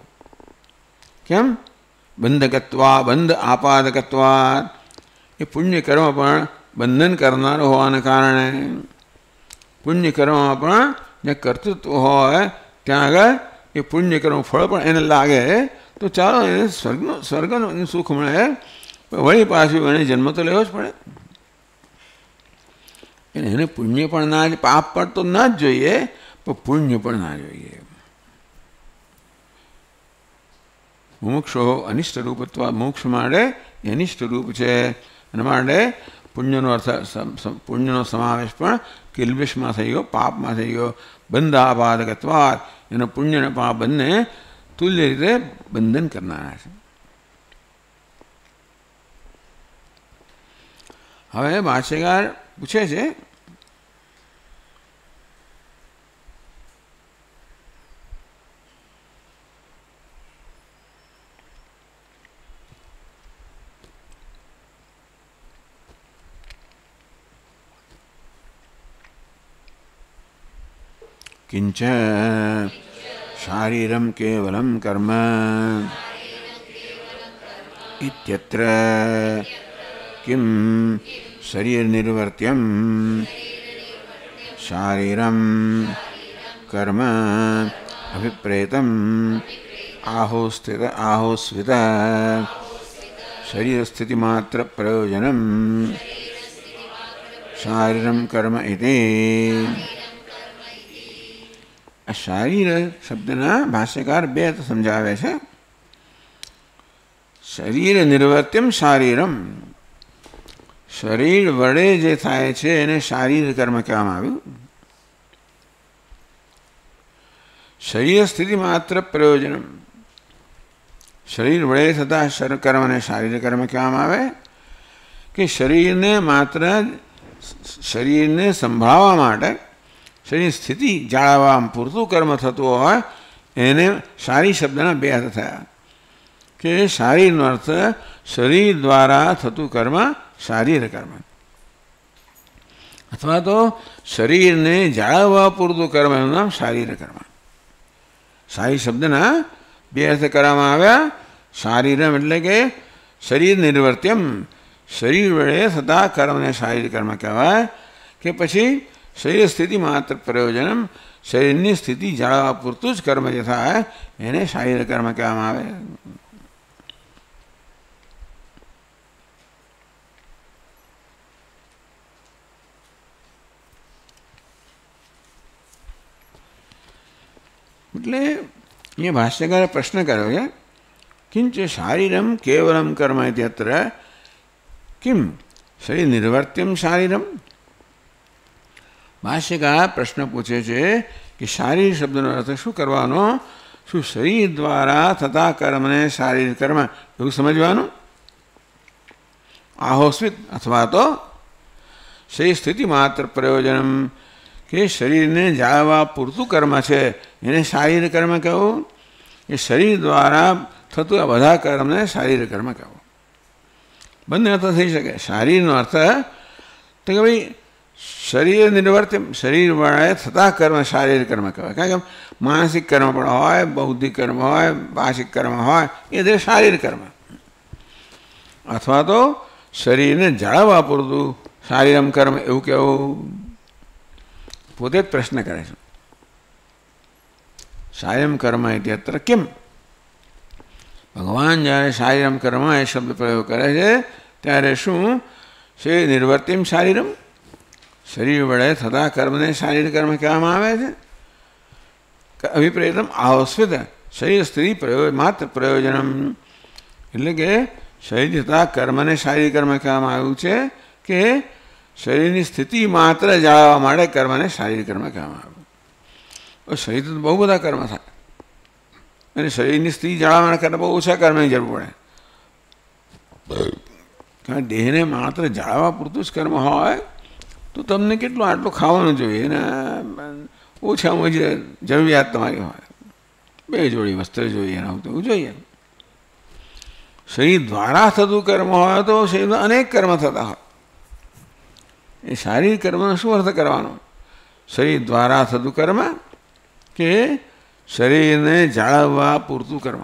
કેમ બંધકત્વા બંધ આપાદકત્વા। એ પુણ્ય કર્મ પણ બંધન કરનારો હોવાને કારણે પુણ્ય કર્મમાં પણ જે કર્તૃત્વ હોય ત્યાં આગળ એ પુણ્ય કર્મ ફળ પણ એને લાગે तो चालो स्वर्ग सुख मिले वही पाछू एने जन्म तो लेवो ज पड़े। एने पुण्य पण ना पाप पण तो ना ज जोईए पण पुण्य पण ना जोईए। મુમુક્ષો અનિષ્ટ રૂપત્વ મોક્ષ માટે અનિષ્ટ રૂપ છે. એના માટે પુણ્યનો અર્થ પુણ્યનો સમાવેશ પણ કિલ્બિશમાં થઈ ગયો, પાપમાં થઈ ગયો. બંધાપાદકત્વાદ એનો પુણ્ય અને પાપ બંને તુલ્ય રીતે બંધન કરનારા છે. હવે ભાષ્યકાર પૂછે છે किंच शारीरम केवलम कर्म इत्यत्र किम शरीर निर्वर्त्यम शारीरम कर्म अभिप्रेतम आहोस्वित शरीर स्थिति मात्र प्रयोजनम शारीरम कर्म इति. શારીર શબ્દના ભાષ્યકાર બે અર્થ સમજાવે છે. શરીર નિર્વર્ત્યમ શારીરમ, શરીર વડે જે થાય છે એને શારીર કર્મ કહેવામાં આવ્યું. શરીર સ્થિતિ માત્ર પ્રયોજનમ, શરીર વડે થતા કર્મને શારીર કર્મ કહેવામાં આવે. કે શરીરને માત્ર શરીરને સંભાળવા માટે, શરીર સ્થિતિ જાળવવા પૂરતું કર્મ થતું હોય એને શારીર શબ્દના બે અર્થ થયા. કે શારીરનો અર્થ શરીર દ્વારા થતું કર્મ શારીર કર્મ, અથવા તો શરીરને જાળવવા પૂરતું કર્મ એનું નામ શારીર કર્મ. શારીર શબ્દના બે અર્થ કરવામાં આવ્યા. શારીરમ એટલે કે શરીર નિર્વર્ત્યમ, શરીર વડે થતા કર્મને શારીર કર્મ કહેવાય. કે પછી શરીર સ્થિતિ માત્ર પ્રયોજનમ, શરીરની સ્થિતિ જાળવવા પૂરતું જ કર્મ જે થાય એને શારીર કર્મ કહેવામાં આવે. એટલે અહીંયા ભાષ્યકારે પ્રશ્ન કર્યો છે કિંચ શારીરમ કેવલમ કર્મ ઇત્યત્ર કિમ શરીર નિર્વર્ત્યમ શારીરમ. ભાષ્યકાર પ્રશ્ન પૂછે છે કે શારીર શબ્દનો અર્થ શું કરવાનો? શું શરીર દ્વારા થતા કર્મને શારીર કર્મ એવું સમજવાનું? આહોસ્વિત અથવા તો શરીર સ્થિતિ માત્ર પ્રયોજનમ, કે શરીરને જાળવવા પૂરતું કર્મ છે એને શારીર કર્મ કહેવું. એ શરીર દ્વારા થતું આ બધા કર્મને શારીર કર્મ કહેવું. બંને અર્થ થઈ શકે. શારીરનો અર્થ તો કે ભાઈ શરીર નિર્વર્ત્યમ, શરીર વડે થતા કર્મ શારીર કર્મ કહેવાય. કારણ કે માનસિક કર્મ પણ હોય, બૌદ્ધિક કર્મ હોય, ભાષિક કર્મ હોય, એ તે શારીર કર્મ. અથવા તો શરીરને જાળવવા પૂરતું શારીરમ કર્મ એવું કહેવું. પોતે જ પ્રશ્ન કરે છે. શારીરમ કર્મ ઇત્યત્ર કેમ? ભગવાન જ્યારે શારીરમ કર્મ એ શબ્દ પ્રયોગ કરે છે ત્યારે શું શરીર નિર્વર્ત્યમ શારીરમ, શરીર વડે થતા કર્મને શારીર કર્મ કહેવામાં આવે છે. અભિપ્રેતમ આહોસ્વિત શરીર સ્થિતિ માત્ર પ્રયોજનમ, એટલે કે શરીર થતા કર્મને શારીર કર્મ કહેવામાં આવ્યું છે. કે શરીરની સ્થિતિ માત્ર જાળવવા માટે કર્મને શારીર કર્મ કહેવામાં આવ્યું. શરીર તો બહુ બધા કર્મ થાય અને શરીરની સ્થિતિ જાળવવાના કરતાં બહુ ઓછા કર્મની જરૂર પડે. કારણ દેહને માત્ર જાળવવા પૂરતું જ કર્મ હોય તો તમને કેટલું આટલું ખાવાનું જોઈએ ને ઓછામાં ઓછી જરૂરિયાત તમારી હોય, 2 જોડી વસ્ત્ર જોઈએ એના એવું જોઈએ. શરીર દ્વારા થતું કર્મ હોય તો શરીરમાં અનેક કર્મ થતા હોય. એ શારીરિક કર્મનો શું અર્થ કરવાનો? શરીર દ્વારા થતું કર્મ કે શરીરને જાળવવા પૂરતું કર્મ.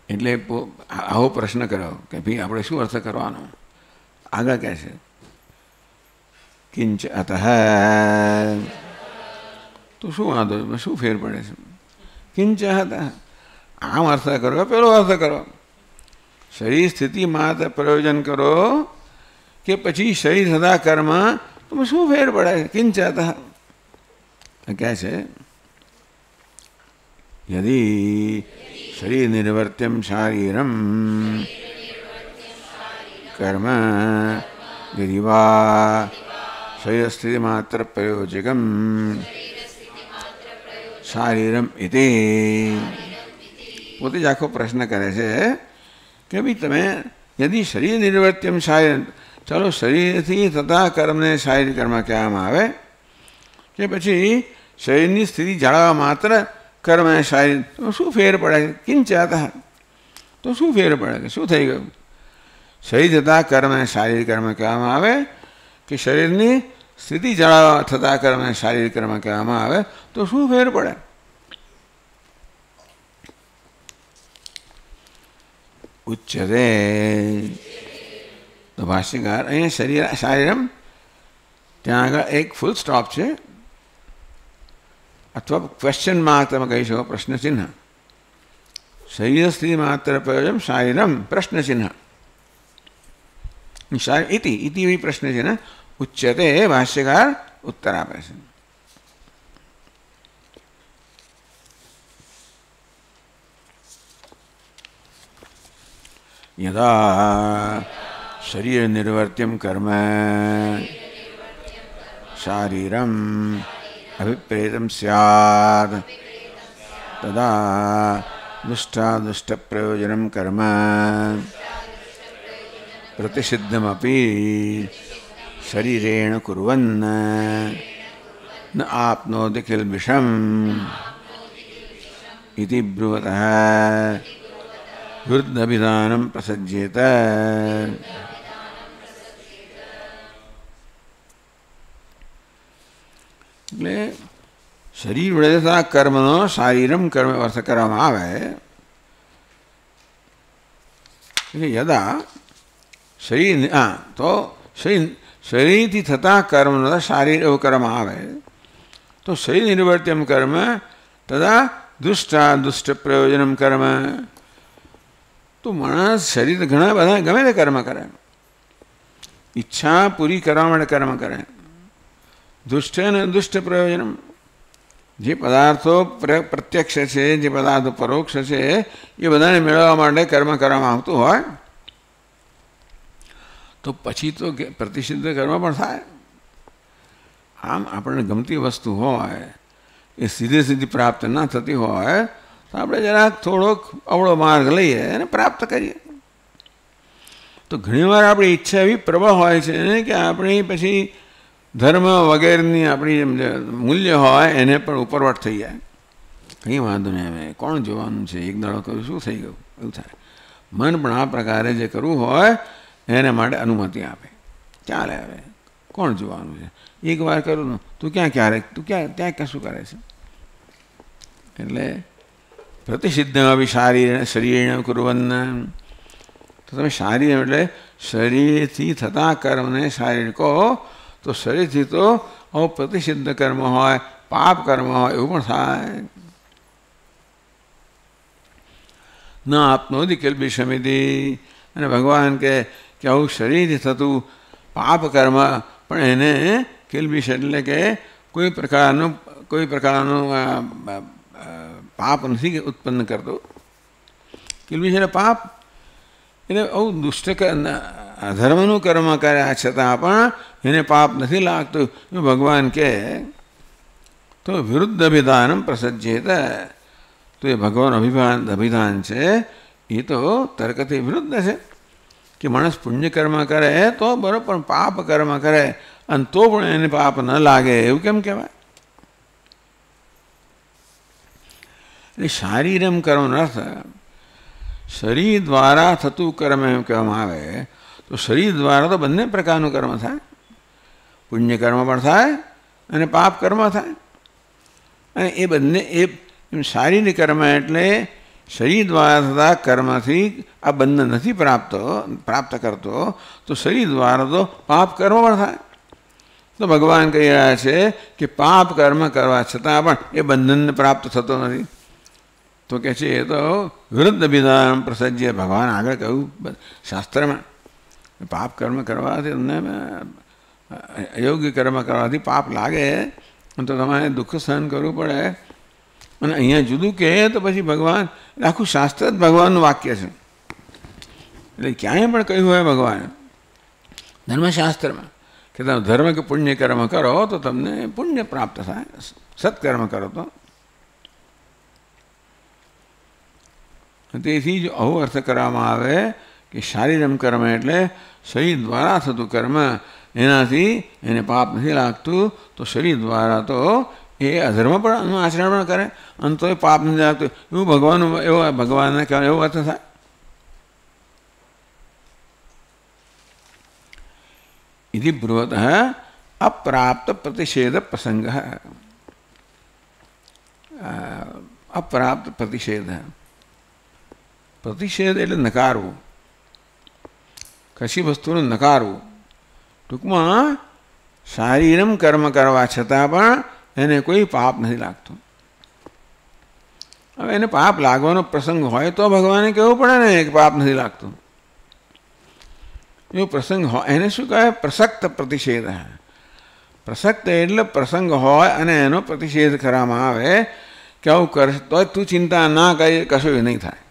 એટલે આવો પ્રશ્ન કર્યો કે ભાઈ આપણે શું અર્થ કરવાનો? આગળ કહે છે કિંચ અતઃ, તો શું વાંધો, શું ફેર પડે છે? કિંચ અતઃ, આમ અર્થ કરો, પેલો અર્થ કરો. શરીર સ્થિતિ માત્ર પ્રયોજન કરો કે પછી શરીર થતા કર્મ, તો શું ફેર પડે? કિંચ અતઃ કહે છે यदि शरीर निर्वर्त्यम शारीरम कर्म यदि वा शरीर स्थिति मात्र प्रयोजकम शारीरम इति પોતે જ આખો પ્રશ્ન કરે છે કે ભાઈ તમે યદિ શરીર નિર્વર્ત્યમ શારીર, ચાલો શરીરથી થતા કર્મને શારીરિક કર્મ કહેવામાં આવે કે પછી શરીરની સ્થિતિ જાળવવા માત્ર કર્મ શારીર, તો શું ફેર પડે? કિંચાતા, તો શું ફેર પડે કે શું થઈ ગયું? શરીર થતા કર્મ શારીરિક કર્મ કહેવામાં આવે કે શરીરની સ્થિતિ જાળવવા થતા કર્મ શારીરિક કર્મ કહેવામાં આવે, તો શું ફેર પડે? ઉચ્ચતે, તો ભાષ્યકાર અહીંયા શરીર શારીરમ, ત્યાં આગળ એક ફૂલ સ્ટોપ છે અથવા ક્વેશ્ચન માર્ક તમે કહી શકો, પ્રશ્ન ચિહ્ન. શરીર સ્થિતિ માત્ર પ્રયોજન શારીરમ પ્રશ્ન ચિહ્ન ઇતિ ઇતિ પ્રશ્ન ચિહ્ન ઉચ્ચતે, ભાષ્યકાર ઉત્તર આપે છે. यदा शरीर निर्वर्त्यम कर्म शारीरम अभिप्रेतम स्यात् तदा दुष्टादुष्ट प्रयोजनम कर्म प्रतिषिद्धमपि शरीरेण कुर्वन् न आप्नोति किल्बिषम् इति ब्रुवतः विरुद्धभिधानं प्रसज्येत. એટલે શરીર વડે કર્મનો શારીરમ કર્મ અર્થ કરવામાં આવે એટલે યદા શરીર, તો શરીરથી થતા કર્મનો શારીર એવો કરવામાં આવે તો શરીર નિર્વર્ત્યમ કર્મ તથા દુષ્ટ પ્રયોજનમ કર્મ. તો માણસ શરીર ઘણા બધા ગમે તે કર્મ કરે, ઈચ્છા પૂરી કરવા માટે કર્મ કરે. દુષ્ટ અને દુષ્ટ પ્રયોજન, જે પદાર્થો પ્રત્યક્ષ છે, જે પદાર્થો પરોક્ષ છે, એ બધાને મેળવવા માટે કર્મ કરવામાં આવતું હોય તો પછી તો પ્રતિષિદ્ધ કર્મ પણ થાય. આમ આપણને ગમતી વસ્તુ હોય એ સીધે સીધી પ્રાપ્ત ના થતી હોય તો આપણે જરાક થોડોક અવળો માર્ગ લઈએ અને પ્રાપ્ત કરીએ. તો ઘણીવાર આપણી ઈચ્છા એવી પ્રબળ હોય છે કે આપણી પછી ધર્મ વગેરેની આપણી મૂલ્ય હોય એને પણ ઉપરવટ થઈ જાય. કંઈ વાંધો નહીં, હવે કોણ જોવાનું છે, એક દાડો કર્યું શું થઈ ગયું, એવું થાય. મન પણ આ પ્રકારે જે કરવું હોય એને માટે અનુમતિ આપે, ચાલે હવે કોણ જોવાનું છે, એક વાર કરું ને તું ત્યાં શું કરે છે. એટલે પ્રતિષિદ્ધ શરીર કુર્વન, તો તમે શારીર એટલે શરીરથી થતા કર્મને શારીર કહો તો શરીરથી તો પ્રતિષિદ્ધ કર્મ હોય, પાપ કર્મ હોય એવું પણ થાય. ન આપનો દિકેલબી સમિતિ, અને ભગવાન કે આવું શરીરથી થતું પાપ કર્મ પણ એને કિલ્બિશ એટલે કે કોઈ પ્રકારનું પાપ નથી ઉત્પન્ન કરતો. કિલ્બિશ એટલે પાપ એટલે આવું દુષ્ટ અધર્મનું કર્મ કર્યા છતાં પણ એને પાપ નથી લાગતું એવું ભગવાન કહે તો વિરુદ્ધ અભિધાનમ પ્રસજ્યેત. તો એ ભગવાન અભિધાન છે એ તો તર્કથી વિરુદ્ધ છે કે માણસ પુણ્ય કર્મ કરે તો બરાબર, પણ પાપ કર્મ કરે અને તો પણ એને પાપ ન લાગે એવું કેમ કહેવાય? એટલે શારીરમ કર્મનો અર્થ શરીર દ્વારા થતું કર્મ એમ કહેવામાં આવે. તો શરીર દ્વારા તો બંને પ્રકારનું કર્મ થાય, પુણ્ય કર્મ પણ થાય અને પાપ કર્મ થાય. અને એ બંને શારીરિક કર્મ એટલે શરીર દ્વારા થતા કર્મથી આ બંને નથી પ્રાપ્ત કરતો, તો શરીર દ્વારા તો પાપ કર્મ પણ થાય. તો ભગવાન કહી રહ્યા છે કે પાપ કર્મ કરવા છતાં પણ એ બંધનને પ્રાપ્ત થતો નથી. તો કહે છે એ તો વિરુદ્ધ વિધાન પ્રસજ્ય. ભગવાન આગળ કહ્યું શાસ્ત્રમાં પાપ કર્મ કરવાથી તમને અયોગ્ય કર્મ કરવાથી પાપ લાગે તો તમારે દુઃખ સહન કરવું પડે. અને અહીંયા જુદું કહે તો પછી ભગવાન આખું શાસ્ત્ર જ ભગવાનનું વાક્ય છે. એટલે ક્યાંય પણ કહ્યું હોય ભગવાન ધર્મશાસ્ત્રમાં કે તમે ધર્મ કે પુણ્ય કર્મ કરો તો તમને પુણ્ય પ્રાપ્ત થાય, સત્કર્મ કરો તો. તેથી જો આવો અર્થ કરવામાં આવે કે શારીરમ કર્મ એટલે શરીર દ્વારા થતું કર્મ, એનાથી એને પાપ નથી લાગતું, તો શરીર દ્વારા તો એ અધર્મ પણ આચરણ પણ કરે અને તો એ પાપ નથી લાગતું, એવું ભગવાનનું એવો ભગવાનને કહેવાય એવો અર્થ થાય. इति ब्रुवतः अप्राप्त प्रतिषेध प्रसंग. अप्राप्त प्रतिषेध, प्रतिषेध એટલે નકારવું, કશી વસ્તુને નકારવું. ટૂંકમાં શારીરમ કર્મ કરવા છતાં પણ એને કોઈ પાપ નથી લાગતું. હવે એને પાપ લાગવાનો પ્રસંગ હોય તો ભગવાને કહેવું પડે ને કે પાપ નથી લાગતું. એવો પ્રસંગ હોય એને શું કહેવાય? પ્રસક્ત પ્રતિષેધ. પ્રસક્ત એટલે પ્રસંગ હોય અને એનો પ્રતિષેધ કરવામાં આવે કે આવું કરશે તો તું ચિંતા ના કરી, કશું નહીં થાય.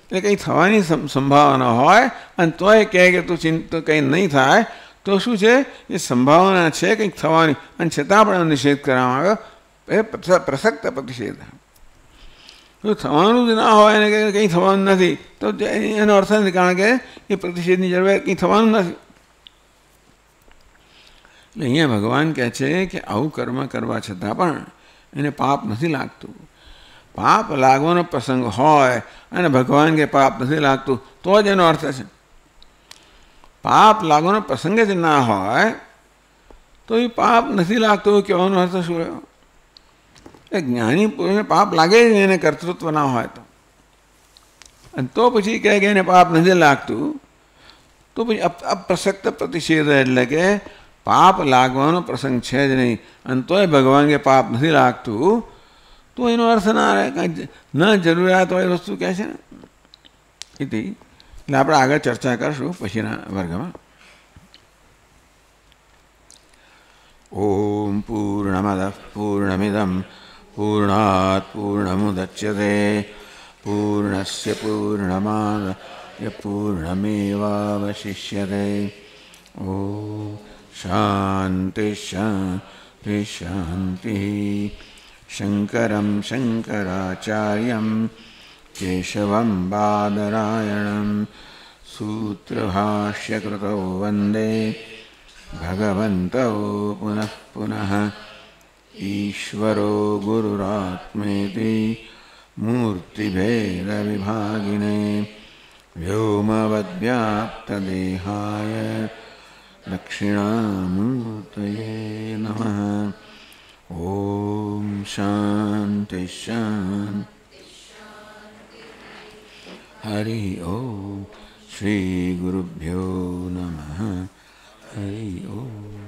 એટલે કંઈ થવાની સંભાવના હોય અને તોય કહે કે તું કંઈ નહીં થાય, તો શું છે? એ સંભાવના છે કંઈક થવાની અને છતાં પણ એનો નિષેધ કરવામાં આવ્યો, એ પ્રસક્ત પ્રતિષેધ. જો થવાનું જ ના હોય એને કંઈ થવાનું નથી તો એનો અર્થ નથી, કારણ કે એ પ્રતિષેધની જરૂરિયાત કંઈ થવાનું નથી. એટલે અહીંયા ભગવાન કહે છે કે આવું કર્મ કરવા છતાં પણ એને પાપ નથી લાગતું. પાપ લાગવાનો પ્રસંગ હોય અને ભગવાન કે પાપ નથી લાગતું તો જ એનો અર્થ છે. પાપ લાગવાનો પ્રસંગ જ ના હોય તો એ પાપ નથી લાગતું કહેવાનો અર્થ શું રહ્યો? જ્ઞાની પુરુષને પાપ લાગે જ એને કર્તૃત્વ ના હોય તો, અને તો પછી કહે કે એને પાપ નથી લાગતું, તો પછી અપ્રસક્ત પ્રતિષેધ એટલે કે પાપ લાગવાનો પ્રસંગ છે જ નહીં અને તોય ભગવાન કે પાપ નથી લાગતું, તો એનો અર્થ ના રહે, કાંઈ ન જરૂરિયાત હોય વસ્તુ કહે છે ને. એટલે આપણે આગળ ચર્ચા કરશું પછીના વર્ગમાં. ઓમ પૂર્ણમદ પૂર્ણમિદમ પૂર્ણાત પૂર્ણમુદચ્યતે પૂર્ણસ્ય પૂર્ણમાદાય પૂર્ણમેવાવશિષ્યતે. ઓમ શાંતિ શાંતિ શાંતિ. શંકરં શંકરાચાર્યં કેશવં બાદરાયણં સૂત્રભાષ્યકૃતૌ વંદે ભગવन्तौ પુનઃ પુનઃ. ઈશ્વરો ગુરુરાત્મેતિ મૂર્તિભેદવિભાગિને વ્યોમવદ્વ્યાપ્તદેહાય દક્ષિણામૂર્તયે નમઃ. ઓમ શાંતિ શાંતિ. હરિ ઓમ. શ્રી ગુરુભ્યો નમઃ. હરિ ઓમ.